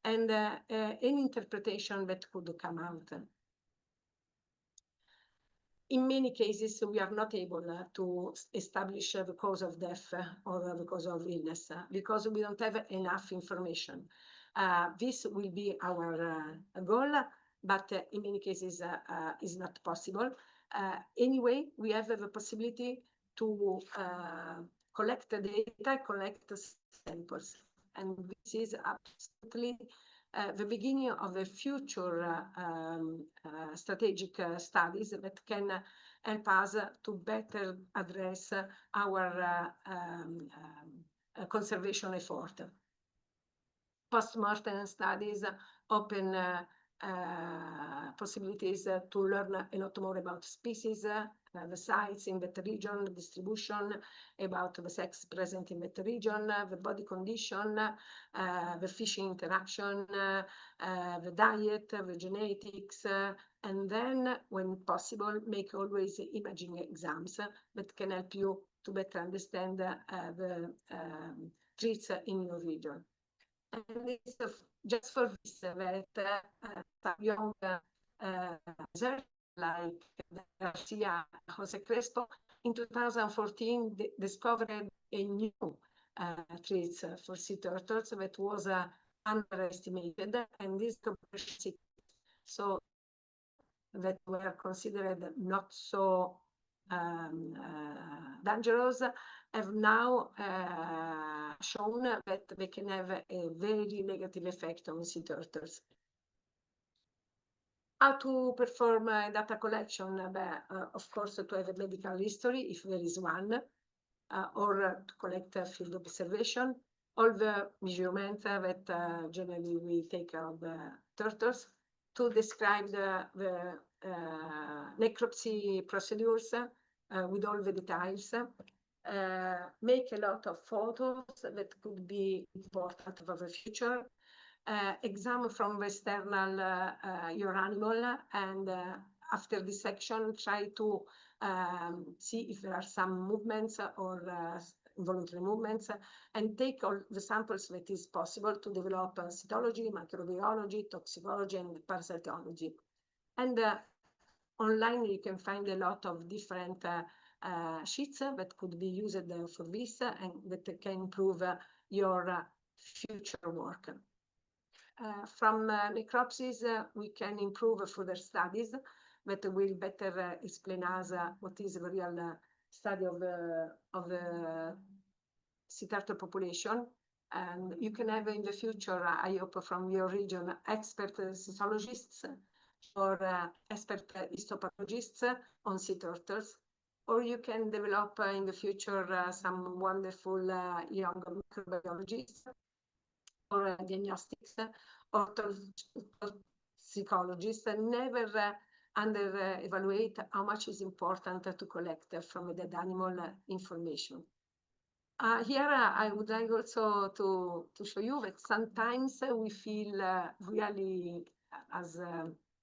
and any interpretation that could come out. In many cases, we are not able to establish the cause of death or the cause of illness because we don't have enough information. This will be our goal, but in many cases is not possible. Anyway, we have the possibility to collect the data, collect samples, and this is absolutely the beginning of the future strategic studies that can help us to better address our conservation effort. Post-mortem studies open possibilities to learn a lot more about species, the sites in that region, the distribution, about the sex present in that region, the body condition, the fishing interaction, the diet, the genetics, and then, when possible, make always imaging exams that can help you to better understand the treats in your region. And it's just for this that some young researchers like Garcia, Jose Crespo, in 2014 discovered a new treats for sea turtles that was underestimated, and these so that were considered not so dangerous have now shown that they can have a very negative effect on sea turtles. How to perform data collection? Of course, to have a medical history, if there is one, or to collect field observation, all the measurements that generally we take of turtles, to describe the necropsy procedures with all the details, make a lot of photos that could be important for the future, examine from the external your animal, and after dissection try to see if there are some movements or involuntary movements, and take all the samples that is possible to develop cytology, microbiology, toxicology, and parasitology. And online you can find a lot of different sheets that could be used for this, and that can improve your future work. From necropsies, we can improve further studies that will better explain us what is the real study of the sea turtle population. And you can have in the future, I hope from your region, expert cytologists or expert histopathologists on sea turtles, or you can develop in the future some wonderful young microbiologists or diagnostics or toxicologists, and never under-evaluate how much is important to collect from a dead animal information. Here I would like also to show you that sometimes we feel really as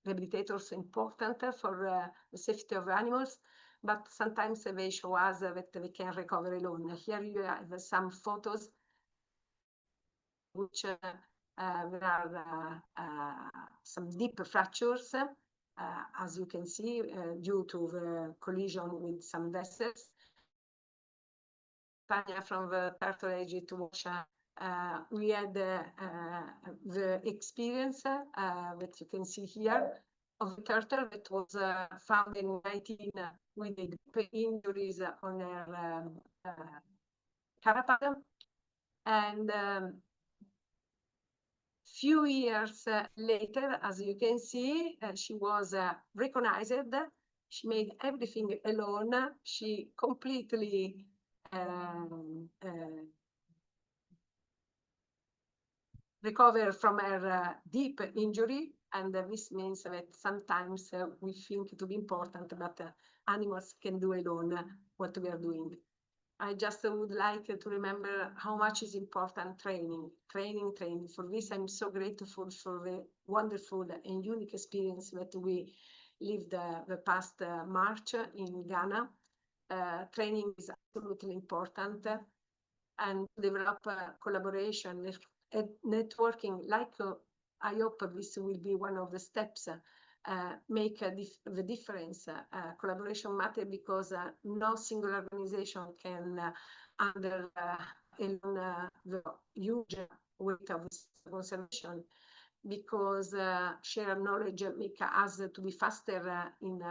rehabilitators important for the safety of animals, but sometimes they show us that we can recover alone. Here you have some photos which there are some deep fractures, as you can see, due to the collision with some vessels. From the turtle age to wash We had the experience that you can see here of a turtle that was found in 19 with deep injuries on her carapace. And few years later, as you can see, she was recognized. She made everything alone. She completely recovered from her deep injury. And this means that sometimes we think to be important, but animals can do alone what we are doing. I just would like to remember how much is important training. For this, I'm so grateful for the wonderful and unique experience that we lived the past March in Ghana. Training is absolutely important, and develop collaboration and networking. Like I hope this will be one of the steps. Make the difference. Collaboration matter because no single organization can handle alone the huge weight of this conservation, because shared knowledge make us to be faster in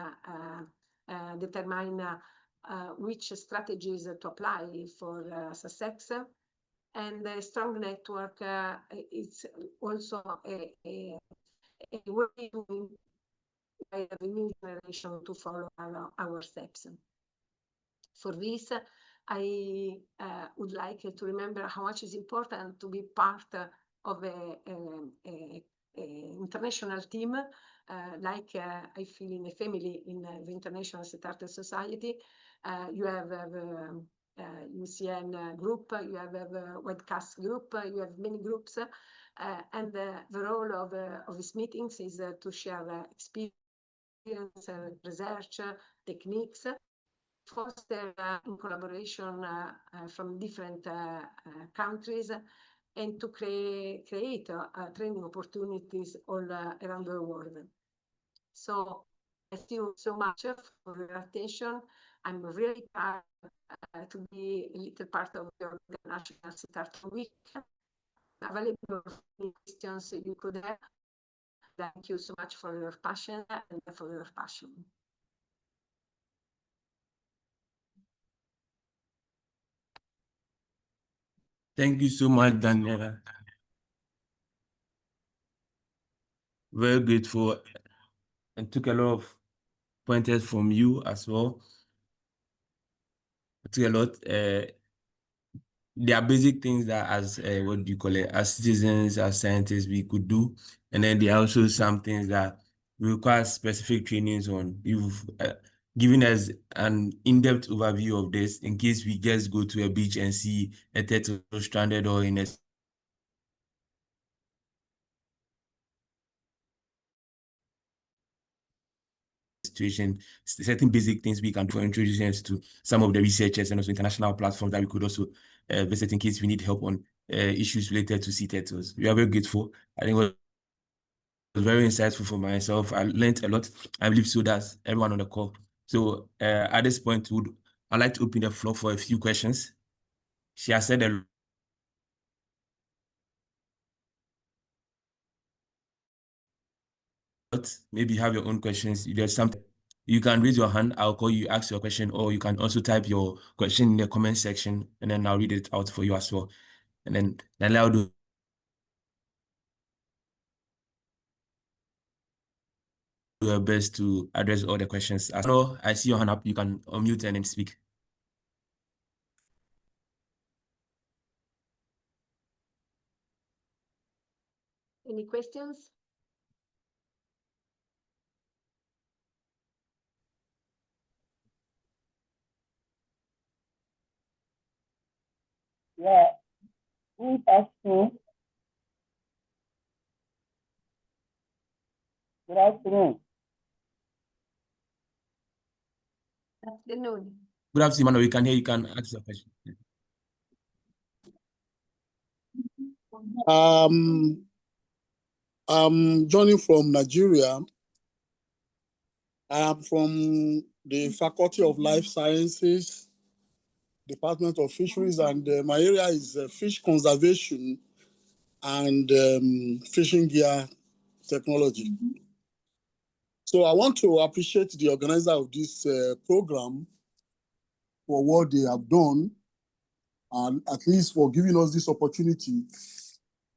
determine which strategies to apply for success. And a strong network is also a way to the new generation to follow our steps. For this, I would like to remember how much is important to be part of a international team, like I feel in a family in the International Starter Society. You have the UCN group, you have the webcast group, you have many groups, and the role of these meetings is to share experience, research, techniques, foster in collaboration from different countries, and to create training opportunities all around the world. So thank you so much for your attention. I'm really proud to be a little part of your National Starter Week. Available for any questions you could have. Thank you so much for your passion and for your passion. Thank you so much, Daniela. Very grateful, and took a lot of pointers from you as well. I took a lot. There are basic things that as what do you call it, as citizens, as scientists, we could do, and then there are also some things that require specific trainings on. You've given us an in-depth overview of this in case we just go to a beach and see a turtle stranded or in a situation, certain basic things we can do for introducing us to some of the researchers and also international platforms that we could also visit in case we need help on issues related to sea turtles. We are very grateful. I think it was very insightful for myself. I learned a lot. I believe so does everyone on the call. So at this point, I'd like to open the floor for a few questions. She has said a lot. Maybe you have your own questions. If there's something, you can raise your hand. I'll call you, ask your question, or you can also type your question in the comment section, and then I'll read it out for you as well. And then I'll do your best to address all the questions. As well, I see your hand up. You can unmute and then speak. Any questions? Yeah, good afternoon. Good afternoon. Good afternoon. Good afternoon, Mano. You can hear. You can ask your question. I'm joining from Nigeria. I am from the Faculty of Life Sciences, Department of Fisheries, and my area is fish conservation and fishing gear technology. So I want to appreciate the organizer of this program for what they have done, and at least for giving us this opportunity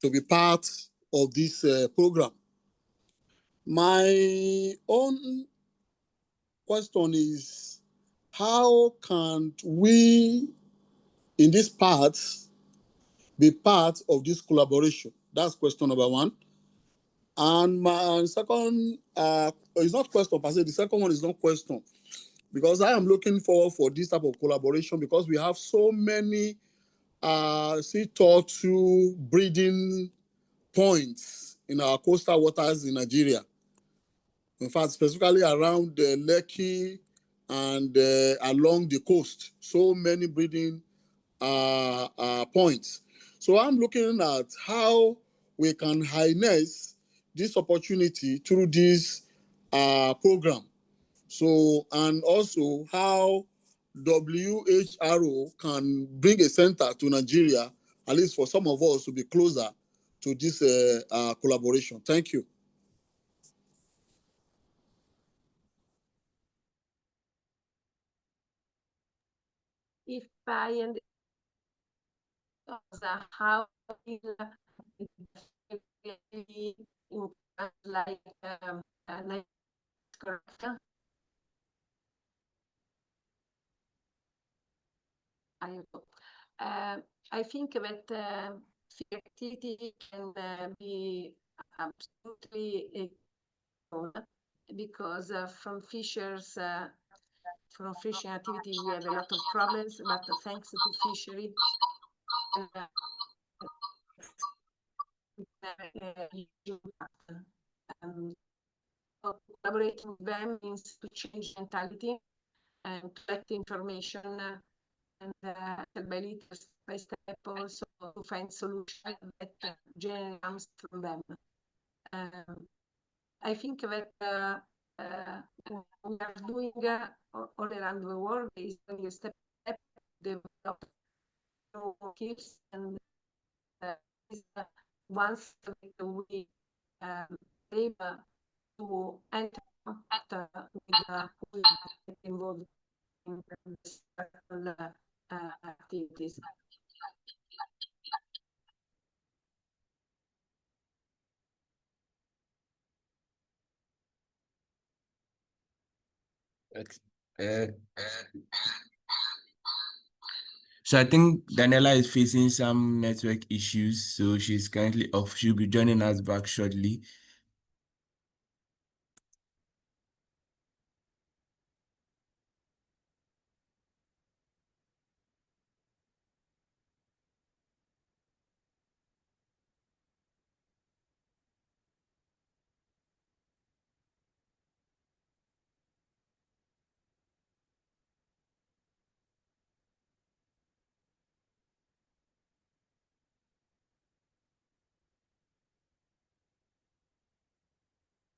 to be part of this program. My own question is, how can we, in this part, be part of this collaboration? That's question number one. And my second, it's not question per se, the second one is not question, because I am looking forward for this type of collaboration because we have so many sea turtle breeding points in our coastal waters in Nigeria. In fact, specifically around Lekki and along the coast, so many breeding points. So I'm looking at how we can harness this opportunity through this program. So, and also how WHRO can bring a center to Nigeria, at least for some of us to be closer to this collaboration. Thank you. If I understand how like correct. I think that fertility can be absolutely because from fishing activity we have a lot of problems, but thanks to fishery collaborating with them means to change mentality and collect information and by little, step by step, also to find solutions that generally comes from them. I think that we are doing all around the world is doing a step by step develop new skills, and once we able to enter with involved in the activities. So I think Daniela is facing some network issues, so she's currently off. She'll be joining us back shortly.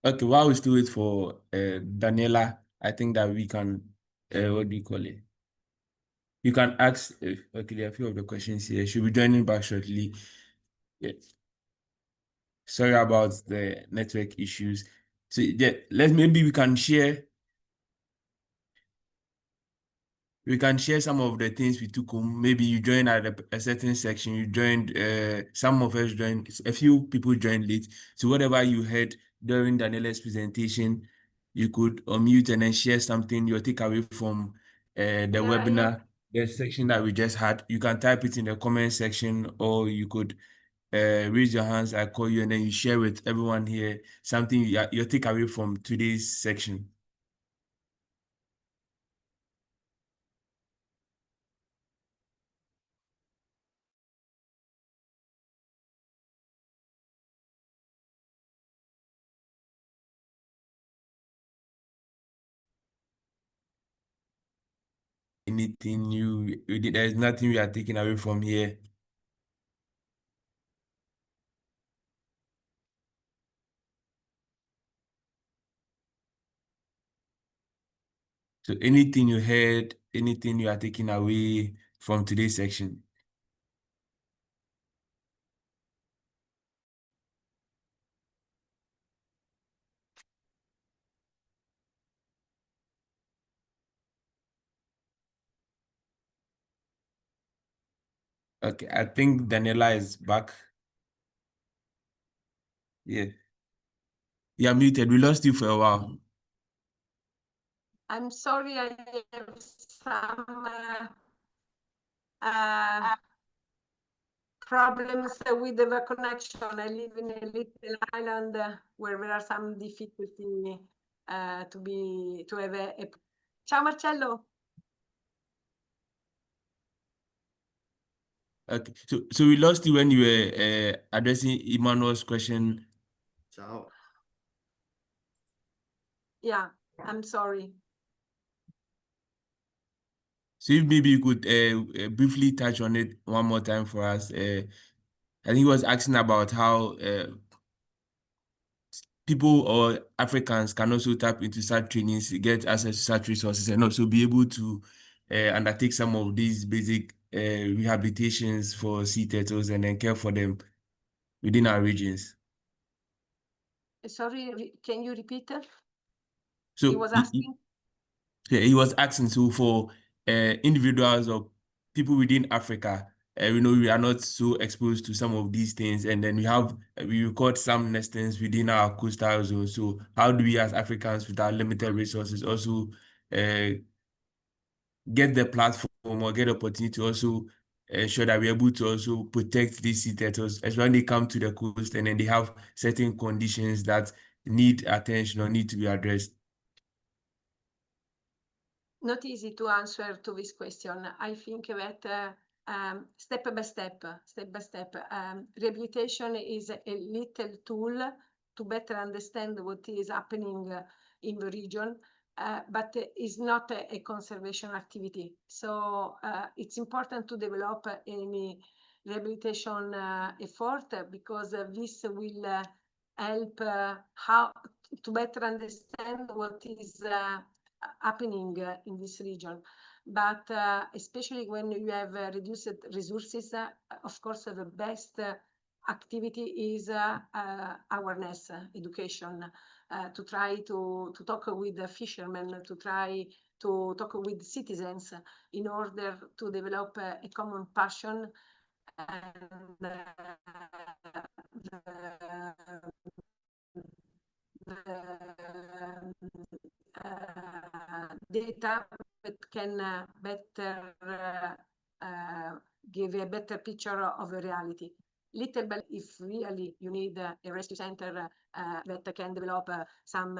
Okay, while we still wait for Daniela, I think that we can, what do you call it? You can ask, okay, there are a few of the questions here. She'll be joining back shortly. Yeah. Sorry about the network issues. So yeah, maybe we can share some of the things we took home. Maybe you joined at a certain section, you joined, some of us joined, a few people joined late. So whatever you heard during Daniela's presentation, you could unmute and then share something, your takeaway from the webinar, the section that we just had. You can type it in the comment section, or you could raise your hands, I call you, and then you share with everyone here something, your takeaway from today's section. Anything new? There's nothing we are taking away from here. So anything you heard, anything you are taking away from today's section? Okay, I think Daniela is back. Yeah. You are muted. We lost you for a while. I'm sorry, I have some problems with the connection. I live in a little island where there are some difficulty to have a... Ciao Marcello. Okay, so we lost you when you were addressing Emmanuel's question. Ciao. Yeah, I'm sorry. So if maybe you could briefly touch on it one more time for us. I think he was asking about how people or Africans can also tap into such trainings, get access to such resources, and also be able to undertake some of these basic rehabilitations for sea turtles and then care for them within our regions. Sorry, can you repeat it? So He was asking? he was asking, so for individuals or people within Africa, we are not so exposed to some of these things, and then we record some nestings within our coastal zone. So how do we as Africans with our limited resources also get the platform or get the opportunity to also ensure that we're able to also protect these sea turtles, as when they come to the coast and then they have certain conditions that need attention or need to be addressed? Not easy to answer to this question. I think that step by step, rehabilitation is a little tool to better understand what is happening in the region, but is not a conservation activity. So it's important to develop any rehabilitation effort, because this will help how to better understand what is happening in this region. But especially when you have reduced resources, of course, the best activity is awareness, education, to try to talk with the fishermen, to try to talk with citizens in order to develop a common passion and data that can better give a better picture of the reality. Little by if really you need a rescue center that can develop some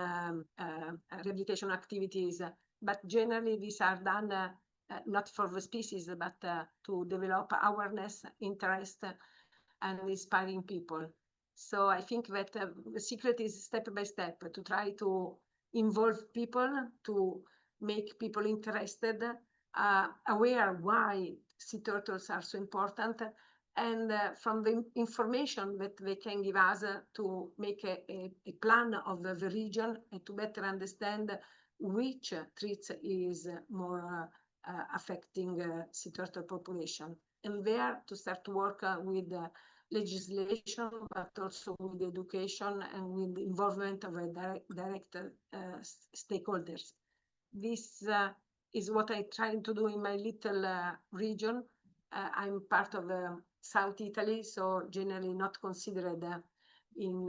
rehabilitation activities, but generally these are done not for the species, but to develop awareness, interest, and inspiring people. So I think that the secret is step by step to try to involve people, to make people interested, aware why sea turtles are so important, and from the information that they can give us to make a plan of the region and to better understand which threats is more affecting sea turtle population. And there to start to work with legislation, but also with education and with the involvement of direct stakeholders. This is what I try to do in my little region. I'm part of South Italy, so generally not considered in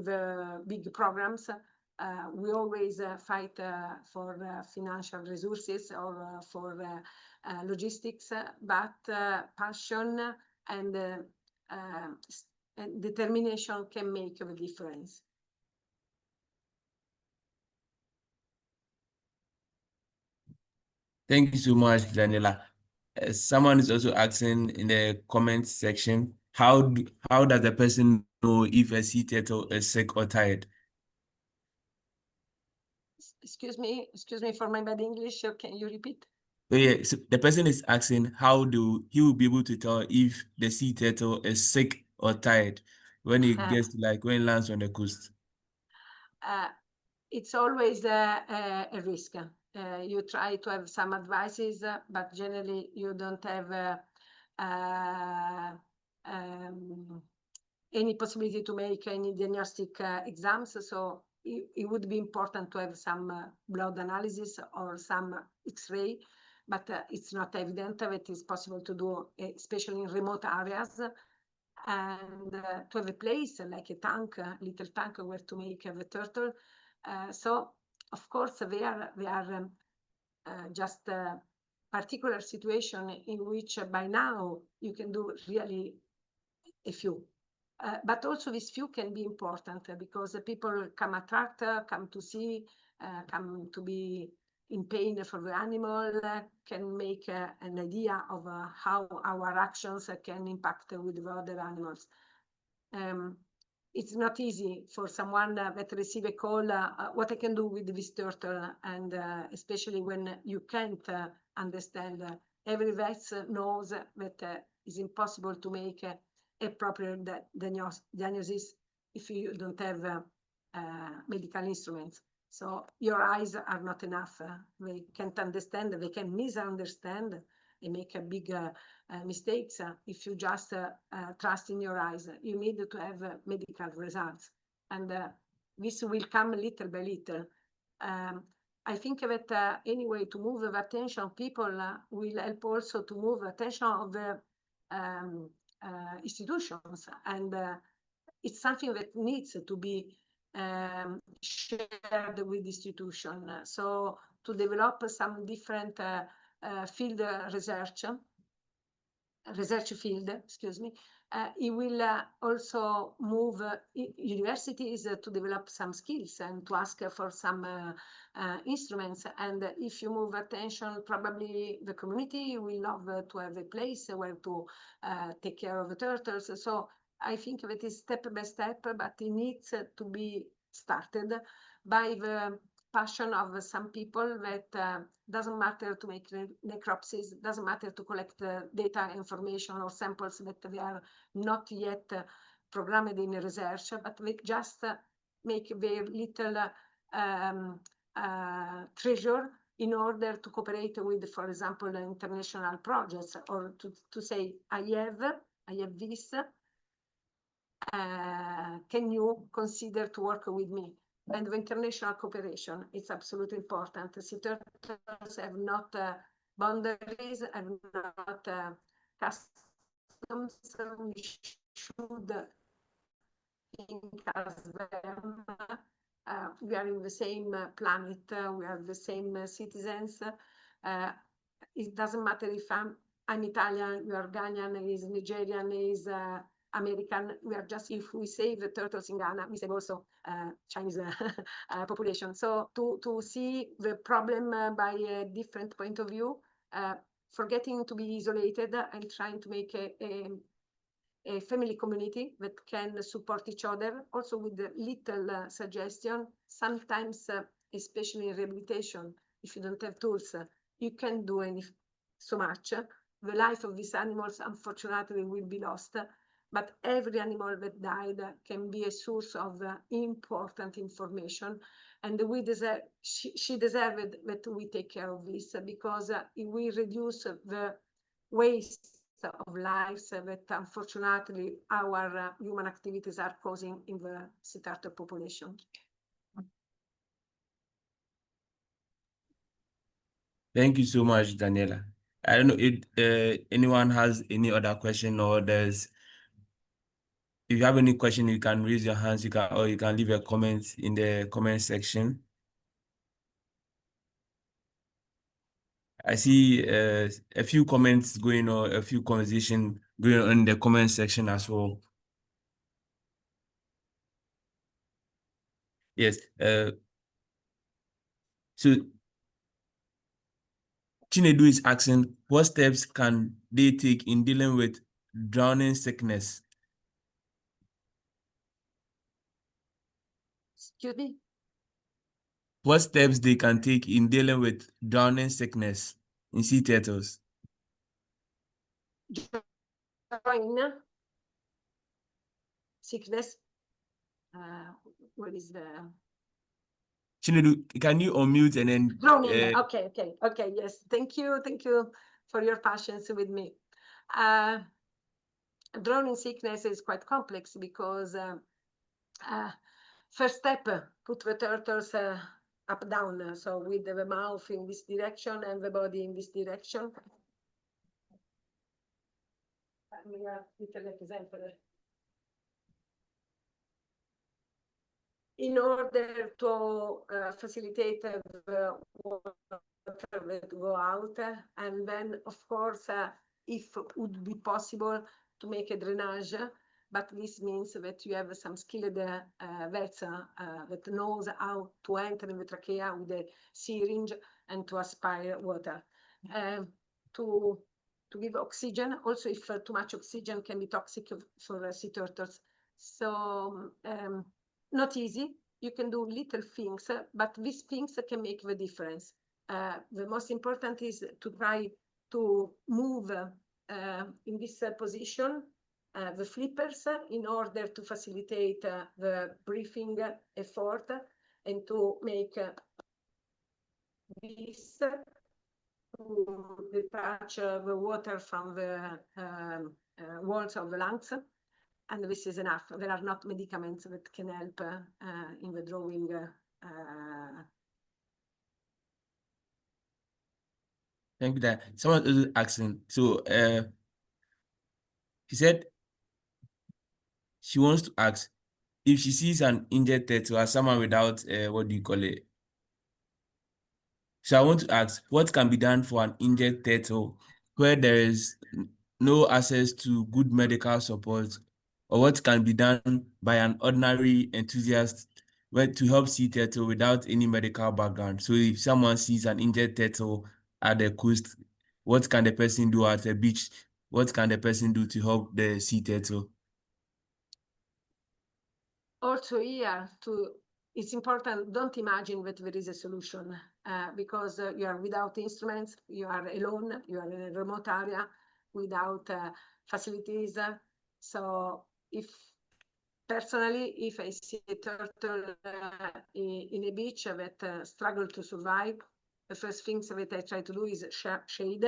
the big programs. We always fight for financial resources or for logistics, but passion and determination can make a difference. Thank you so much, Daniela. Someone is also asking in the comments section, how does the person know if a sea turtle is sick or tired? Excuse me for my bad English. Can you repeat? Oh, yeah, so the person is asking how he will be able to tell if the sea turtle is sick or tired when it gets to when it lands on the coast. It's always a risk. you try to have some advices, but generally you don't have any possibility to make any diagnostic exams. So it would be important to have some blood analysis or some X-ray, but it's not evident that it's possible to do, especially in remote areas. And to have a place like a tank, a little tank where to make the turtle. So of course they are just a particular situation in which by now you can do really a few. But also this few can be important because people come attract, come to see, come to be in pain for the animal, can make an idea of how our actions can impact with the other animals. It's not easy for someone that receive a call, what I can do with this turtle, and especially when you can't understand. Every vet knows that it's impossible to make a proper diagnosis if you don't have medical instruments. So your eyes are not enough. They can't understand, they can misunderstand and make a big mistakes if you just trust in your eyes. You need to have medical results. And this will come little by little. I think that anyway, to move the attention of people will help also to move the attention of the institutions. And it's something that needs to be shared with institutions. So to develop some different field research field, excuse me, it will also move universities to develop some skills and to ask for some instruments. And if you move attention, probably the community will love to have a place where to take care of the turtles. So I think that is step by step, but it needs to be started by the passion of some people that doesn't matter to make necropsies, doesn't matter to collect data, information, or samples that they are not yet programmed in research, but they just make very little treasure in order to cooperate with, for example, international projects, or to say, I have this, can you consider to work with me? And the international cooperation is absolutely important. Sea turtles have not boundaries, have not customs. We should think as them. We are in the same planet. We are the same citizens. It doesn't matter if I'm Italian, you are Ghanaian, is Nigerian, is American. We are just, if we save the turtles in Ghana, we save also Chinese population. So to see the problem by a different point of view, forgetting to be isolated and trying to make a family community that can support each other, also with the little suggestion. Sometimes, especially in rehabilitation, if you don't have tools, you can't do so much. The life of these animals, unfortunately, will be lost. But every animal that died can be a source of important information, and we deserve, she deserved that we take care of this, because it will reduce the waste of lives that unfortunately our human activities are causing in the sea turtle population. Thank you so much, Daniela. I don't know if anyone has any other question, or if you have any question, you can raise your hands, or you can leave a comment in the comment section. I see a few comments going on, a few conversation going on in the comment section as well. Yes. So Chinedu is asking, what steps can they take in dealing with drowning sickness? Excuse me? What steps they can take in dealing with drowning sickness in sea turtles? Drowning sickness. What is the Chinedu, can you unmute and then Drowning. Okay. Yes. Thank you for your patience with me. Drowning sickness is quite complex because first step, put the turtles up down, so with the mouth in this direction and the body in this direction. Let me little example. In order to facilitate the water that go out, and then of course, if it would be possible to make a drainage, but this means that you have some skilled vets that knows how to enter in the trachea with a syringe and to aspire water. To give oxygen, also if too much oxygen can be toxic for sea turtles. So not easy. You can do little things, but these things can make the difference. The most important is to try to move in this position the flippers in order to facilitate the breathing effort and to make this to detach the water from the walls of the lungs. And this is enough. There are not medicaments that can help in the drawing. Thank you. That someone is asking. So she said she wants to ask if she sees an injured turtle or someone without what do you call it? So I want to ask, what can be done for an injured turtle where there is no access to good medical support, or what can be done by an ordinary enthusiast to help sea turtle without any medical background? So if someone sees an injured turtle at the coast, what can the person do at the beach? What can the person do to help the sea turtle? Also here, it's important, don't imagine that there is a solution because you are without instruments, you are alone, you are in a remote area without facilities. So personally, if I see a turtle in a beach that struggle to survive, the first things that I try to do is shade,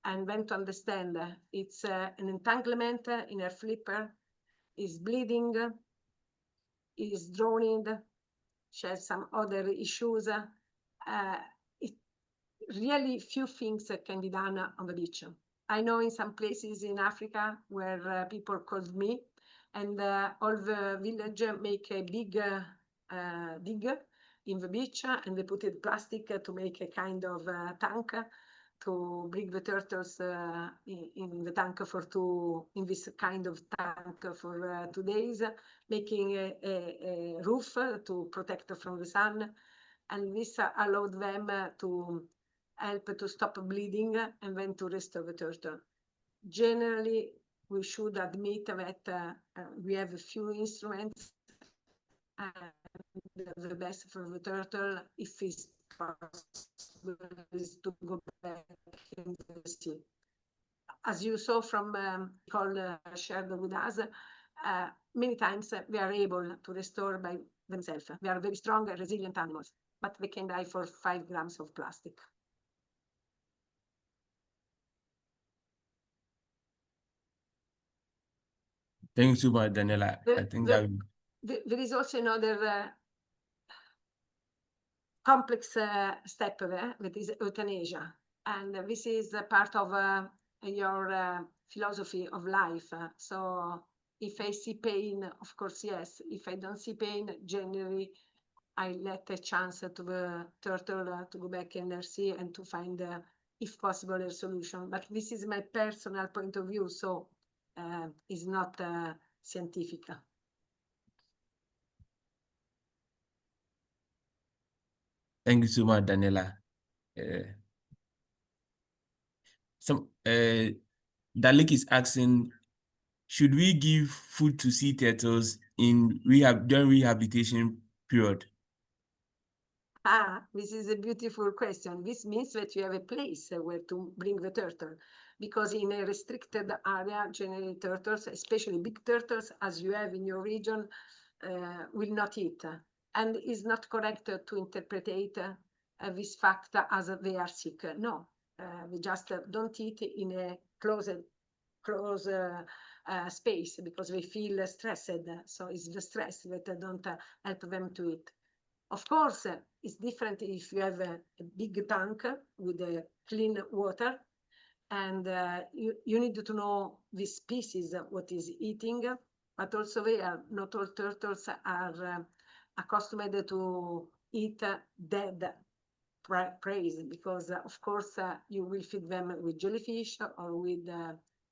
and then to understand it's an entanglement in her flipper, is bleeding, is drowning, she has some other issues. Really few things can be done on the beach. I know in some places in Africa where people called me, and all the village make a big dig in the beach, and they put it plastic to make a kind of tank to bring the turtles in the tank in this kind of tank for 2 days, making a roof to protect from the sun. And this allowed them to help to stop bleeding and then to restore the turtle. Generally, we should admit that we have a few instruments and the best for the turtle, if it's possible, is to go back in the sea. As you saw from Nicole shared with us, many times they are able to restore by themselves. They are very strong and resilient animals, but they can die for 5 grams of plastic. Thank you so much, Daniela. I think that there is also another complex step there, that is euthanasia. And this is a part of your philosophy of life. So if I see pain, of course, yes. If I don't see pain, generally, I let a chance to the turtle to go back in their sea and to find, if possible, a solution. But this is my personal point of view, so it's not scientific. Thank you so much, Daniela. Dalik is asking, should we give food to sea turtles during rehabilitation period? This is a beautiful question. This means that you have a place where to bring the turtle, because in a restricted area, generally turtles, especially big turtles, as you have in your region, will not eat. And it's not correct to interpret this fact as they are sick. No, we just don't eat in a closed space because they feel stressed. So it's the stress that don't help them to eat. Of course, it's different if you have a big tank with clean water, and you need to know the species, what is eating, but also not all turtles are accustomed to eat dead prey, because of course you will feed them with jellyfish or with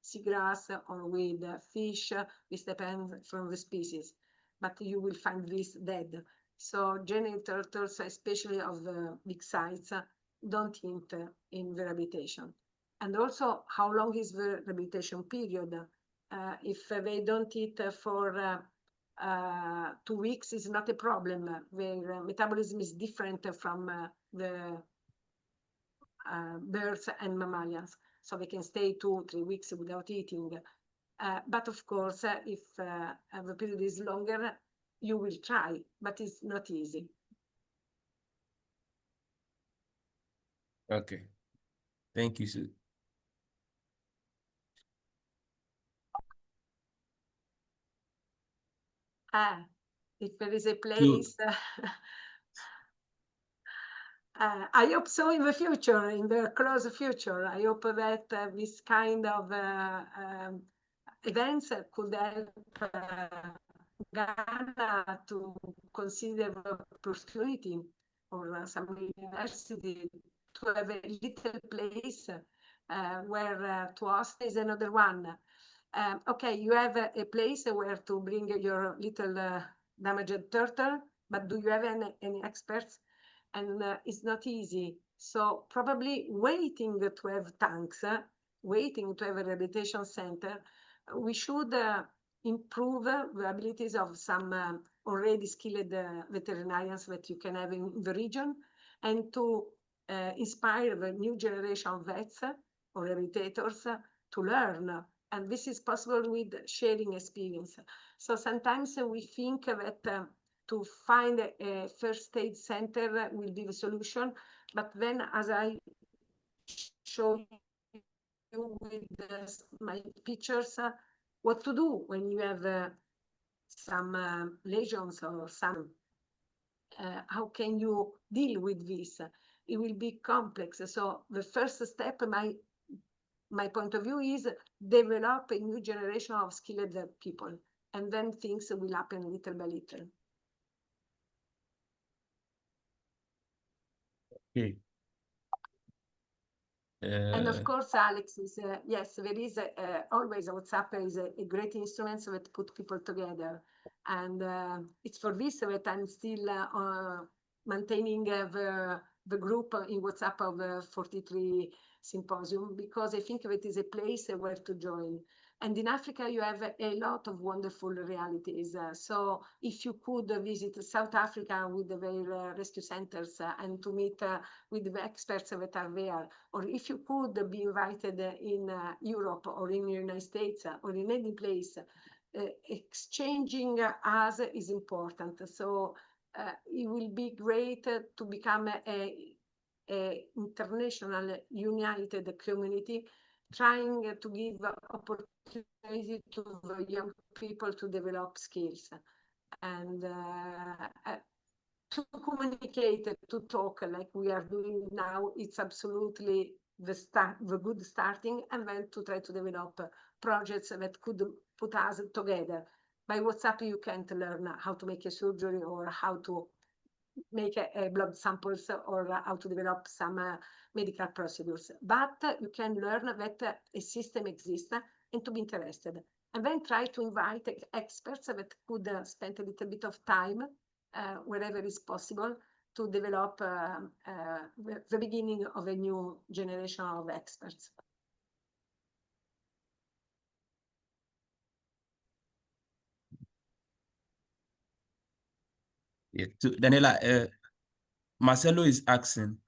seagrass or with fish. This depends from the species, but you will find this dead. So genuine turtles, especially of the big size, don't eat in the rehabilitation. And also, how long is the rehabilitation period? If they don't eat for 2 weeks, is not a problem. Their metabolism is different from the birds and mammalians, so they can stay 2-3 weeks without eating. But of course, if the period is longer, you will try, but it's not easy. Okay, thank you, Sue. If there is a place, I hope so in the future, in the close future. I hope that this kind of events could help Ghana to consider the opportunity or some university to have a little place where to host is another one. Okay, you have a place where to bring your little damaged turtle, but do you have any experts? And it's not easy. So probably waiting to have tanks, waiting to have a rehabilitation center, we should improve the abilities of some already skilled veterinarians that you can have in the region, and to inspire the new generation of vets or rehabilitators to learn. And this is possible with sharing experience. So sometimes we think that to find a first aid center will be the solution, but then, as I show you with my pictures, what to do when you have some lesions or some, how can you deal with this? It will be complex. So the first step, my point of view, is develop a new generation of skilled people, and then things will happen little by little. Okay. And of course, Alex, is yes, there is always WhatsApp is a great instrument that put people together, and it's for this that I'm still maintaining the group in WhatsApp of 43 Symposium, because I think it is a place where to join. And in Africa, you have a lot of wonderful realities. So if you could visit South Africa with their rescue centers and to meet with the experts that are there, or if you could be invited in Europe or in the United States or in any place, exchanging us is important. So it will be great to become a international united community, trying to give opportunity to the young people to develop skills and to communicate, to talk like we are doing now. It's absolutely the good starting, and then to try to develop projects that could put us together. By WhatsApp, you can't learn how to make a surgery or how to make a blood samples or how to develop some medical procedures, but you can learn that a system exists and to be interested, and then try to invite experts that could spend a little bit of time wherever is possible to develop the beginning of a new generation of experts. Yeah. So, Daniela, Marcelo is asking,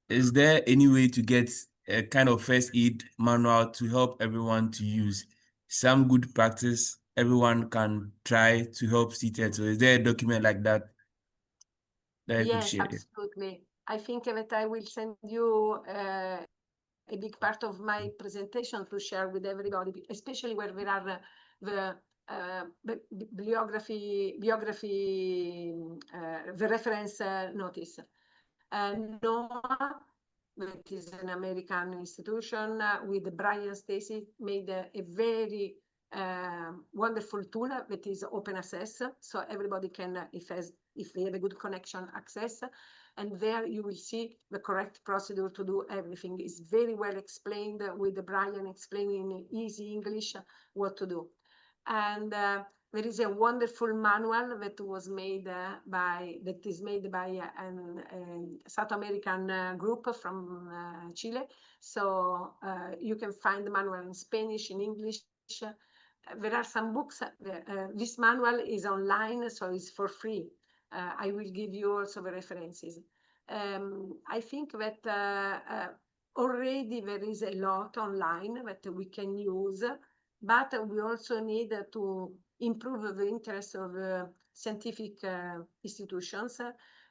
is there any way to get a kind of first aid manual to help everyone to use? Some good practice everyone can try to help sea turtles. Is there a document like that? that you could Yes, share? absolutely. I think that I will send you a big part of my presentation to share with everybody, especially where there are the bibliography, the reference notice. NOAA, that is an American institution with Brian Stacy, made a very wonderful tool that is open access, so everybody can, if they have a good connection, access. And there you will see the correct procedure to do everything. It's very well explained with Brian explaining in easy English what to do. And there is a wonderful manual that was made by a South American group from Chile. So you can find the manual in Spanish, in English. There are some books. This manual is online, so it's for free. I will give you also the references. I think that already there is a lot online that we can use, but we also need to improve the interest of scientific institutions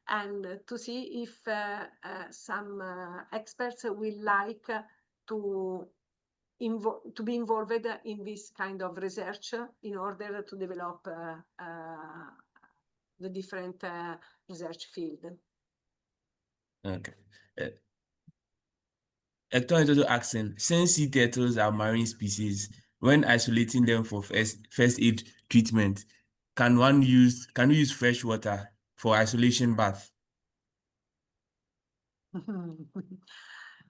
and to see if some experts will like to be involved in this kind of research in order to develop the different research field. Okay. Hector is also asking, since sea turtles are marine species, when isolating them for first aid treatment, can we use fresh water for isolation bath?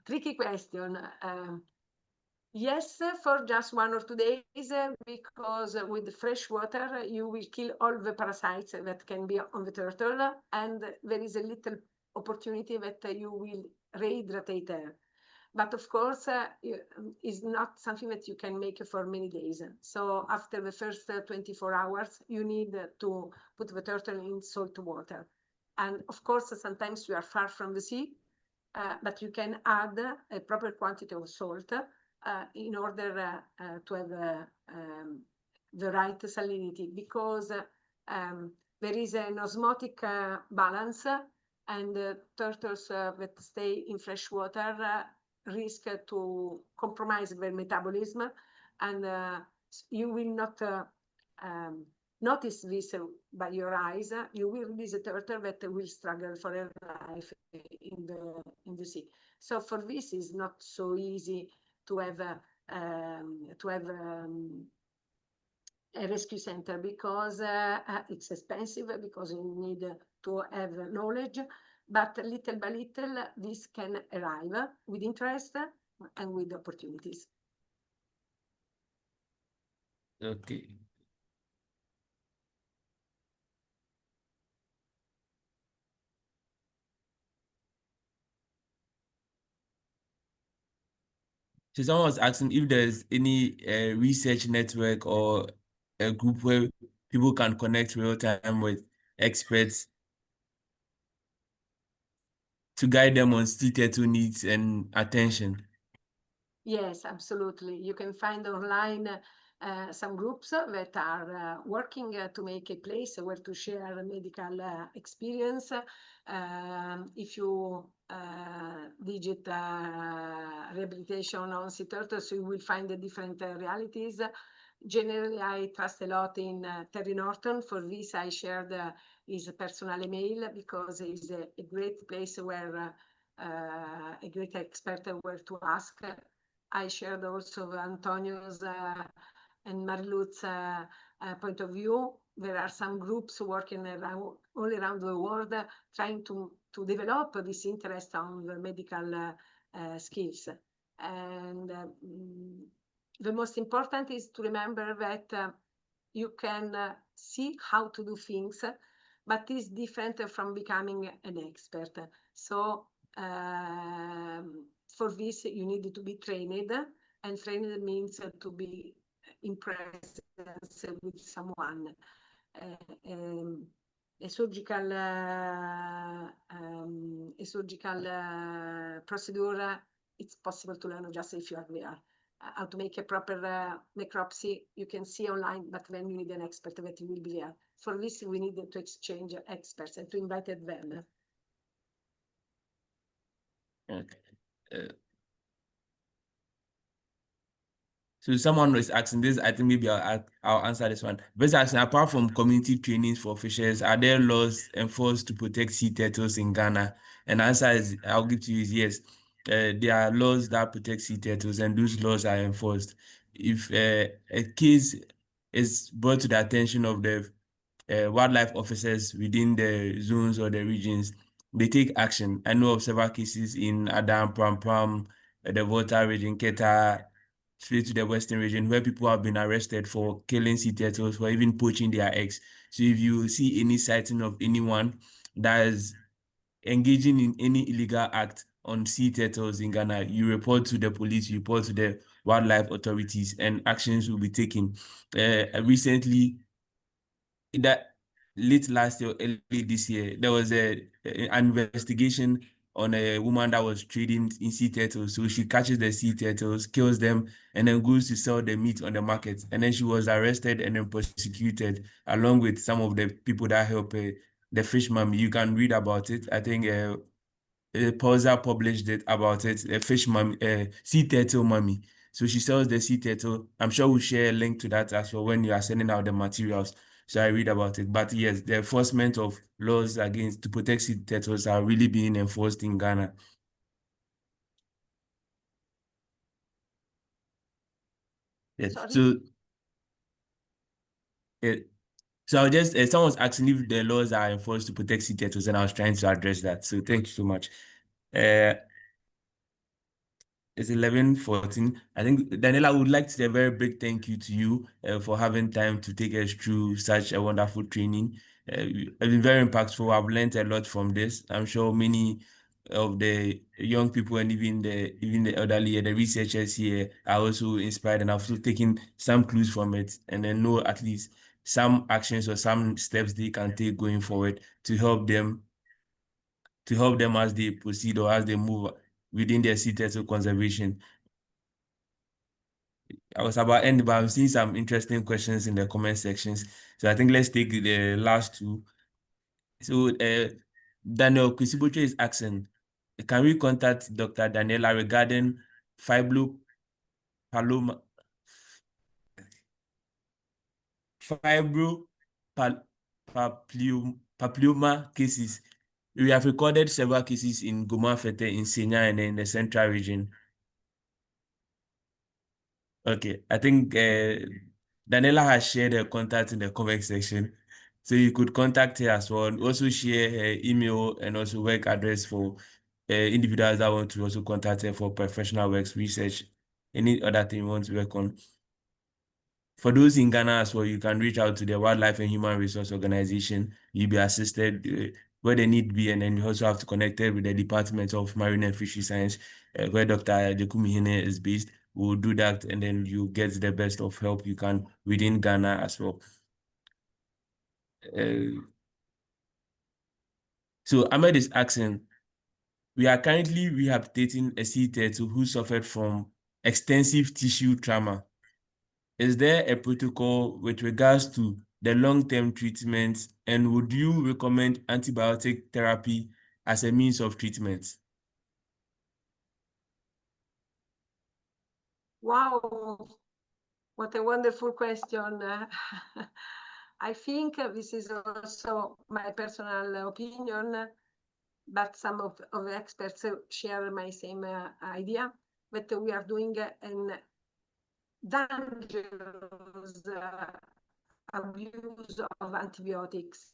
Tricky question. Yes, for just 1 or 2 days, because with the fresh water, you will kill all the parasites that can be on the turtle, and there is a little opportunity that you will rehydrate her. But of course, it's not something that you can make for many days. So after the first 24 hours, you need to put the turtle in salt water. And of course, sometimes you are far from the sea, but you can add a proper quantity of salt in order to have the right salinity, because there is an osmotic balance, and turtles that stay in fresh water risk to compromise their metabolism, and you will not notice this by your eyes. You will be a turtle that will struggle for her life in the sea. So for this, is not so easy to have a rescue center, because it's expensive, because you need to have knowledge, but little by little this can arrive with interest and with opportunities. Okay. So someone was asking if there's any research network or a group where people can connect real time with experts to guide them on sea turtle needs and attention. Yes, absolutely. You can find online some groups that are working to make a place where to share medical experience. If you digit rehabilitation on sea turtles, you will find the different realities. Generally, I trust a lot in Terry Norton. For this, I shared his personal email, because he's a great place where a great expert where to ask. I shared also Antonio's and Marilut's point of view. There are some groups working all around the world trying to develop this interest on the medical skills. And the most important is to remember that you can see how to do things, but it's different from becoming an expert. So for this, you need to be trained, and trained means to be in presence with someone. A surgical procedure, it's possible to learn just if you are there. How to make a proper necropsy, you can see online, but then you need an expert that will be there. For this, we need to exchange experts and to invite them. Okay. So someone was asking this, I think maybe I'll answer this one. But asking, apart from community trainings for fishers, are there laws enforced to protect sea turtles in Ghana? And the answer is, I'll give to you is yes. There are laws that protect sea turtles, and those laws are enforced. If a case is brought to the attention of the wildlife officers within the zones or the regions, they take action. I know of several cases in Adam, Pram, the Volta region, Keta, straight to the Western region, where people have been arrested for killing sea turtles or even poaching their eggs. So if you see any sighting of anyone that is engaging in any illegal act on sea turtles in Ghana, you report to the police, you report to the wildlife authorities, and actions will be taken. Recently, in that late last year, early this year, there was an investigation on a woman that was trading in sea turtles. So she catches the sea turtles, kills them, and then goes to sell the meat on the market. And then she was arrested and then prosecuted, along with some of the people that help the fish mummy. You can read about it. I think Pausa published it about it, a fish mummy, sea turtle mummy. So she sells the sea turtle. I'm sure we'll share a link to that as well when you are sending out the materials. So I read about it. But yes, the enforcement of laws against to protect sea turtles are really being enforced in Ghana. Yeah. So I'll just someone's asking if the laws are enforced to protect sea turtles, and I was trying to address that. So thank you so much. It's 11:14. I think, Daniela, I would like to say a very big thank you to you for having time to take us through such a wonderful training. It's been very impactful. I've learned a lot from this. I'm sure many of the young people and even the elderly, the researchers here are also inspired, and I've also taken some clues from it, and then know at least some actions or some steps they can take going forward to help them as they proceed or as they move within their sea turtle conservation. I was about ending, but I'm seeing some interesting questions in the comment sections. So I think let's take the last two. So Daniel Kwesiboche is asking, can we contact Dr. Daniela regarding fibropaloma papilloma cases? We have recorded several cases in Goma Fete, in Senya, and in the central region. Okay, I think Daniela has shared her contact in the comment section, so you could contact her as well. And also share her email and also work address for individuals that want to also contact her for professional works, research, any other thing you want to work on. For those in Ghana as well, you can reach out to the Wildlife and Human Resource Organization. You'll be assisted where they need be, and then you also have to connect it with the Department of Marine and Fishery Science, where Dr. Jekumi Hine is based. We'll do that, and then you get the best of help you can within Ghana as well. So Ahmed is asking, we are currently rehabilitating a sea turtle who suffered from extensive tissue trauma. Is there a protocol with regards to the long-term treatment, and would you recommend antibiotic therapy as a means of treatment? Wow, what a wonderful question. I think this is also my personal opinion, but some of the experts share my same idea, that we are doing an dangerous abuse of antibiotics.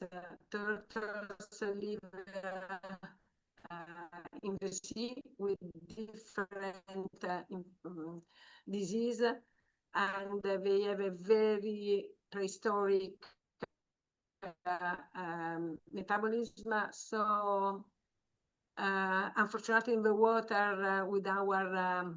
Turtles live in the sea with different disease, and they have a very prehistoric metabolism. So unfortunately, in the water with our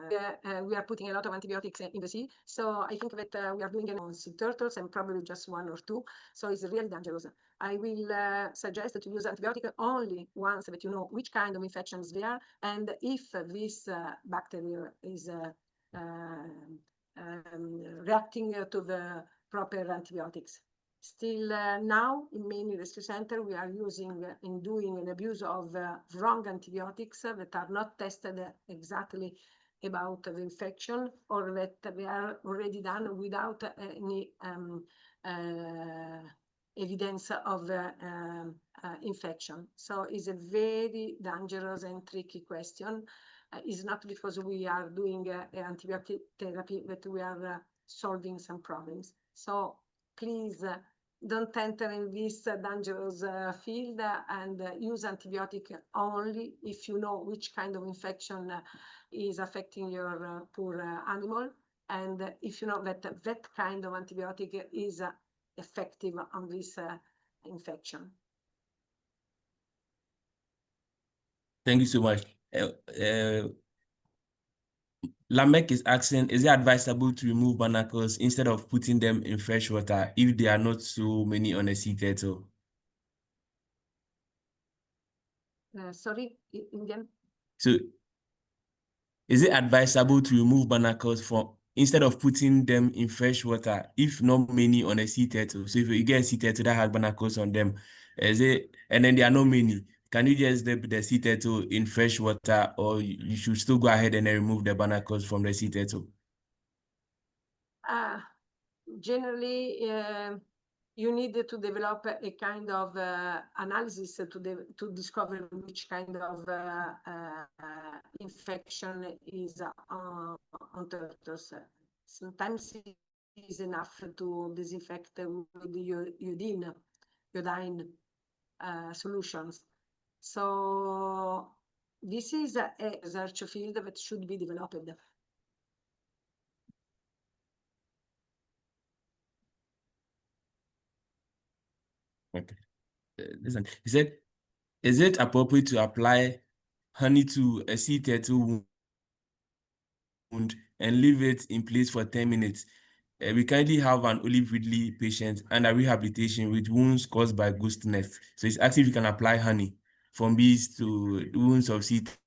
we are putting a lot of antibiotics in the sea. So I think that we are doing it on sea turtles and probably just one or two. So it's really dangerous. I will suggest to use antibiotic only once that you know which kind of infections they are, and if this bacteria is reacting to the proper antibiotics. Still now, in many rescue centers, we are using and doing an abuse of wrong antibiotics that are not tested exactly about the infection, or that they are already done without any evidence of infection. So it's a very dangerous and tricky question. It's not because we are doing antibiotic therapy that we are solving some problems. So please don't enter in this dangerous field and use antibiotic only if you know which kind of infection is affecting your poor animal, and if you know that that kind of antibiotic is effective on this infection. Thank you so much. Lamek is asking, is it advisable to remove barnacles instead of putting them in fresh water if there are not so many on a sea turtle? Sorry, Indian? So, is it advisable to remove barnacles instead of putting them in fresh water if not many on a sea turtle? So if you get a sea turtle that has barnacles on them, and then there are not many, can you just dip the sea turtle in fresh water, or you should still go ahead and remove the barnacles from the sea turtle? Generally, you need to develop a kind of analysis to discover which kind of infection is on turtles. Sometimes it is enough to disinfect with iodine solutions. So this is a research field that should be developed. Okay. Listen, he said, is it appropriate to apply honey to a sea turtle wound and leave it in place for 10 minutes? We currently have an Olive Ridley patient under rehabilitation with wounds caused by ghost nest. So it's asking if you can apply honey from bees to wounds of sea turtle.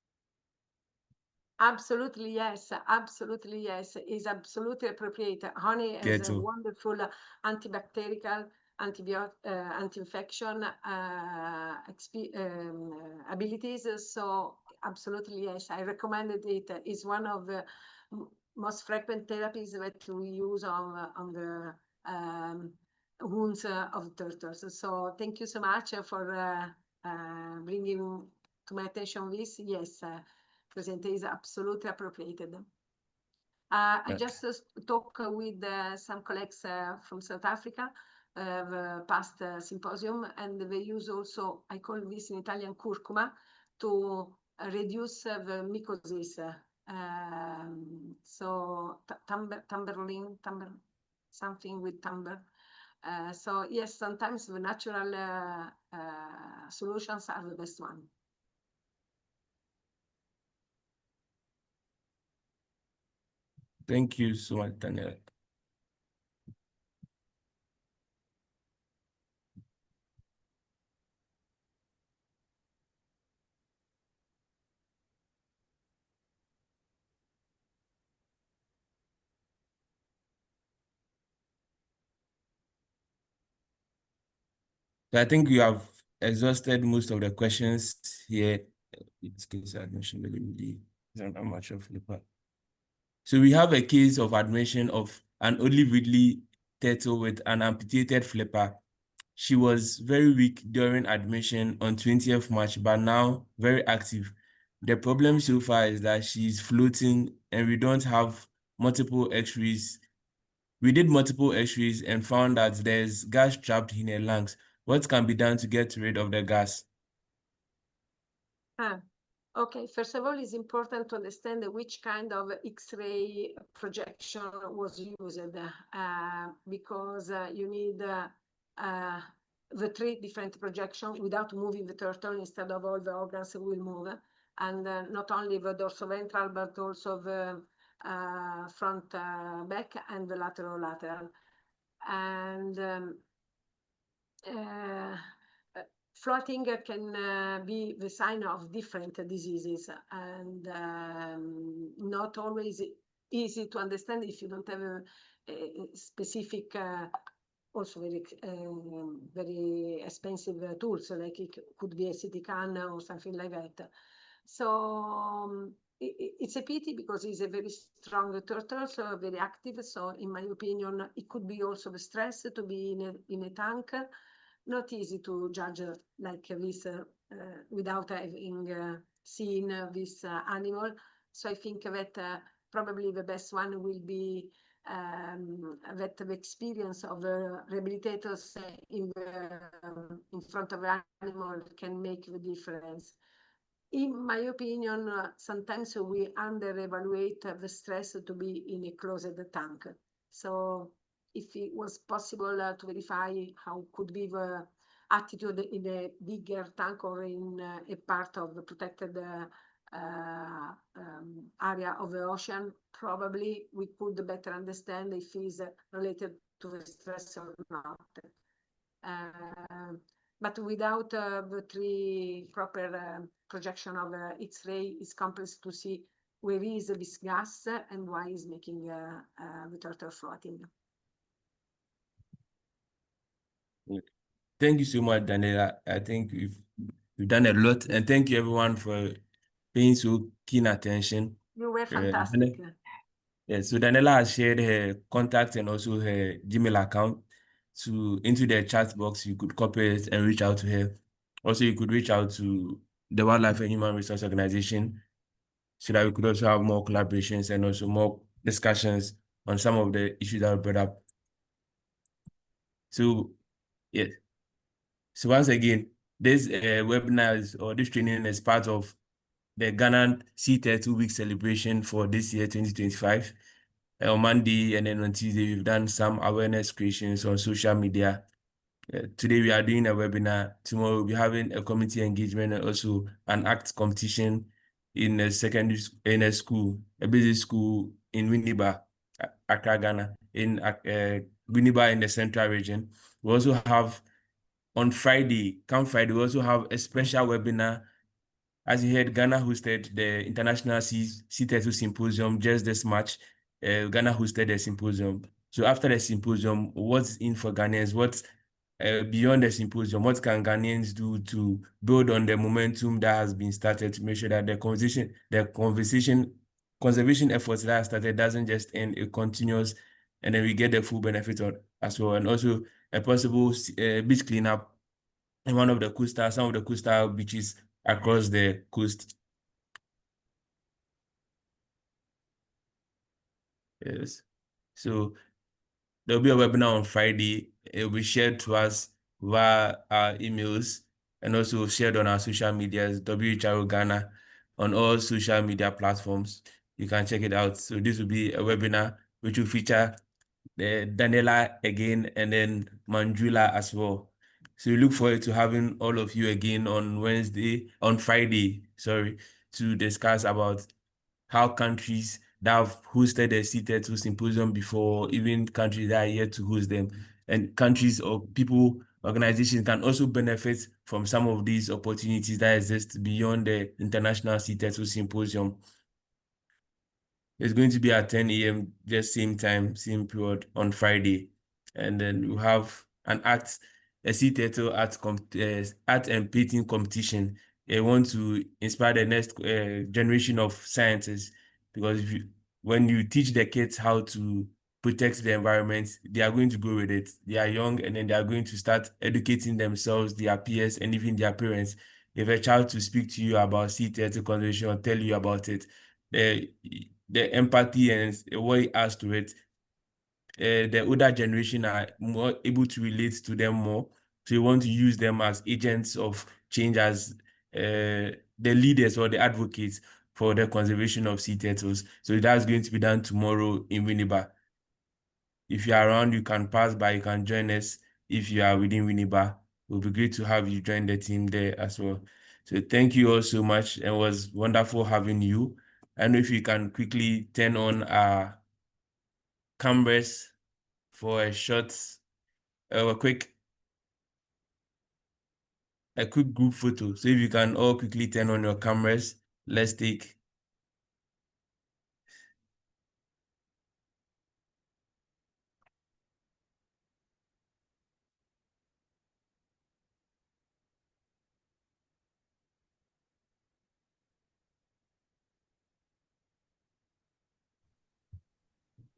Absolutely, yes. Absolutely, yes. Is absolutely appropriate. Honey has a wonderful antibacterial, anti-infection abilities. So absolutely, yes. I recommended it. It's one of the most frequent therapies that we use on the wounds of turtles. So thank you so much for bringing to my attention this. Yes. Present is absolutely appropriate. I just talked with some colleagues from South Africa, the past symposium, and they use also, I call this in Italian, curcuma, to reduce the mycosis. So tamberlin, something with tamber. So yes, sometimes the natural solutions are the best one. Thank you so much, Daniela. So I think you have exhausted most of the questions here. It's case admission really isn't much of flipper. So we have a case of admission of an Olive Ridley turtle with an amputated flipper. She was very weak during admission on 20th March, but now very active. The problem so far is that she's floating and we don't have multiple x-rays. We did multiple x-rays and found that there's gas trapped in her lungs. What can be done to get rid of the gas? Okay, first of all, it's important to understand which kind of X-ray projection was used because you need the 3 different projections without moving the turtle. Instead of all the organs will move, and not only the dorsoventral but also the front back and the lateral. And floating can be the sign of different diseases, and not always easy to understand if you don't have a specific also very expensive tools, like it could be a CT scan or something like that. So it's a pity because it's a very strong turtle, so very active. So in my opinion, it could be also the stress to be in a tank. Not easy to judge like this without having seen this animal. So I think that probably the best one will be that the experience of rehabilitators in front of the animal can make the difference. In my opinion, sometimes we under-evaluate the stress to be in a closed tank. So if it was possible to verify how could be the attitude in a bigger tank or in a part of the protected area of the ocean, probably we could better understand if it's related to the stress or not. But without the three proper projection of X-ray, it's complex to see where is this gas and why is making the turtle floating. Thank you so much, Daniela. I think we've done a lot, and thank you everyone for paying so keen attention. You were fantastic. Yeah, so Daniela has shared her contact and also her Gmail account into the chat box. You could copy it and reach out to her. Also, you could reach out to the Wildlife and Human Resource Organization so that we could also have more collaborations and also more discussions on some of the issues that were brought up. So, yes. So once again, this webinar or this training is part of the Ghana Sea 2 week celebration for this year, 2025. On Monday and then on Tuesday, we've done some awareness creations on social media. Today, we are doing a webinar. Tomorrow, we'll be having a community engagement and also an act competition in a secondary in a school, a business school in Winneba, Accra, Ghana, in Winneba in the central region. We also have on Friday, come Friday, we also have a special webinar. As you heard, Ghana hosted the International Sea 2 Symposium just this March. Ghana hosted the symposium. So after the symposium, what's in for Ghanaians? What's beyond the symposium? What can Ghanaians do to build on the momentum that has been started to make sure that the conservation efforts that started doesn't just end, it continues, and then we get the full benefit of as well. And also a possible beach cleanup in some of the coastal beaches across the coast. Yes. So there'll be a webinar on Friday. It will be shared to us via our emails and also shared on our social medias, WHRO Ghana, on all social media platforms. You can check it out. So this will be a webinar which will feature Daniela again and then Manjula as well. So we look forward to having all of you again on Friday, to discuss about how countries that have hosted the Sea 2 Symposium before, even countries that are yet to host them, and countries or people, organizations can also benefit from some of these opportunities that exist beyond the International Sea 2 Symposium. It's going to be at 10 a.m., just same time, same period on Friday. And then we have a Sea 2 art and painting competition. I want to inspire the next generation of scientists, because when you teach the kids how to protect the environment, they are going to go with it. They are young, and then they are going to start educating themselves, their peers, and even their parents. If a child to speak to you about Sea 2 conservation or tell you about it, the empathy and what he adds to it, the older generation are more able to relate to them more. So you want to use them as agents of change, as the leaders or the advocates for the conservation of sea turtles. So that's going to be done tomorrow in Winneba. If you are around, you can pass by, you can join us. If you are within Winneba, it will be great to have you join the team there as well. So thank you all so much. It was wonderful having you. I know if you can quickly turn on our cameras for a quick group photo. So if you can all quickly turn on your cameras, let's take.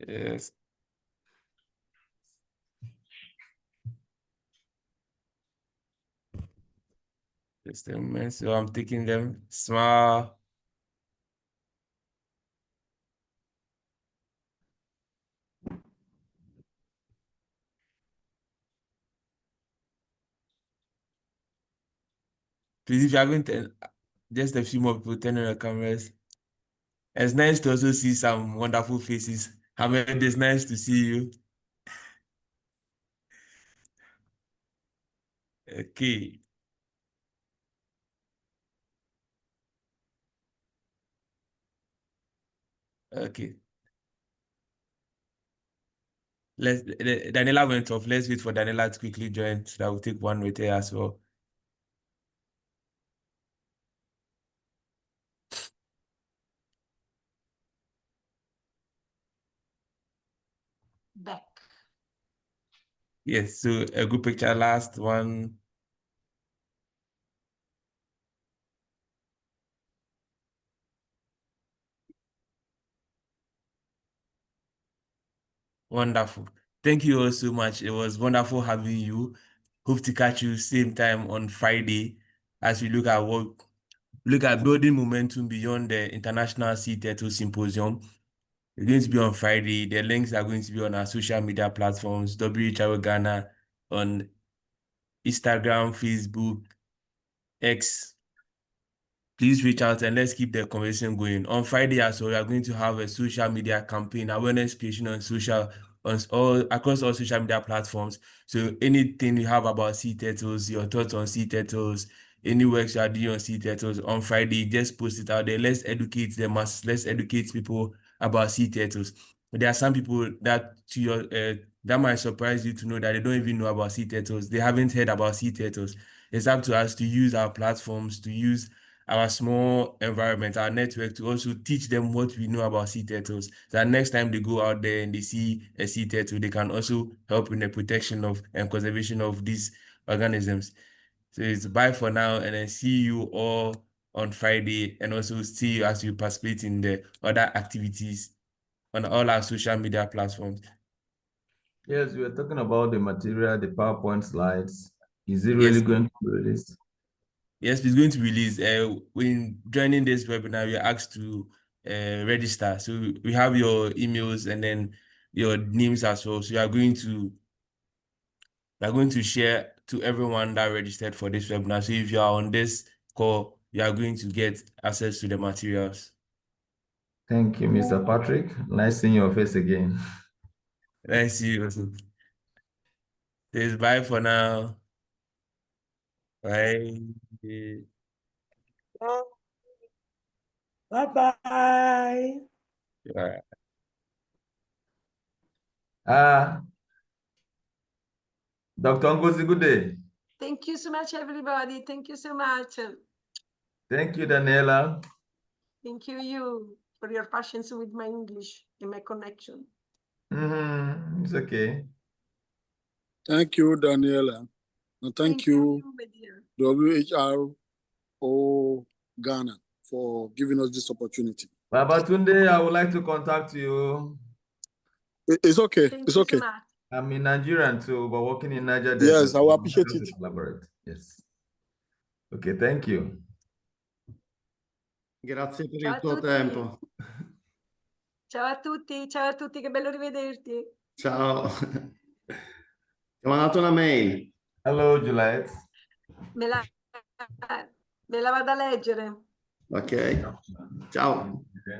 Yes. Just a minute. So I'm taking them small. Please, if you haven't, just a few more people turn on your cameras. It's nice to also see some wonderful faces. Ahmed, it's nice to see you. Okay. Okay. Daniela went off. Let's wait for Daniela to quickly join so that we'll take one with her as well. Back. Yes, so a good picture, last one. Wonderful. Thank you all so much. It was wonderful having you. Hope to catch you same time on Friday as we look at building momentum beyond the International Sea Turtle Symposium. It's going to be on Friday. The links are going to be on our social media platforms, WHRO Ghana, on Instagram, Facebook, X. Please reach out and let's keep the conversation going. On Friday as well, we are going to have a social media campaign, awareness creation across all social media platforms. So anything you have about sea turtles, your thoughts on sea turtles, any works you are doing on sea turtles, on Friday, just post it out there. Let's educate the masses. Let's educate people about sea turtles. There are some people that might surprise you to know that they don't even know about sea turtles. They haven't heard about sea turtles. It's up to us to use our platforms, to use our small environment, our network, to also teach them what we know about sea turtles. So that next time they go out there and they see a sea turtle, they can also help in the protection of and conservation of these organisms. So it's bye for now, and then see you all on Friday, and also see you as you participate in the other activities on all our social media platforms. Yes, we are talking about the material, the PowerPoint slides. Is it Yes. really going to be released? Yes, it's going to release. When joining this webinar, you're asked to register. So we have your emails and then your names as well. So we are going to share to everyone that registered for this webinar. So if you are on this call, you are going to get access to the materials. Thank you, Mr. Patrick. Nice seeing your face again. Let's see you also. Says bye for now. Bye. Bye-bye. Yeah. Dr. Ngozi, good day. Thank you so much, everybody. Thank you so much. Thank you, Daniela. Thank you for your patience with my English and my connection. It's okay. Thank you, Daniela. And thank you, my dear. WHRO Ghana, for giving us this opportunity. Baba Tunde, I would like to contact you. It's okay. Thank it's you okay. So much. I'm in Nigerian too, but working in Niger Delta. Yes, I will appreciate it. Collaborate. Yes. Okay, thank you. Grazie per Ciao il tuo tutti. tempo. Ciao a tutti, che bello rivederti. Ciao. Ti ho mandato una mail. Hello, Juliet. Me la vado a leggere. Ok. Ciao. Okay.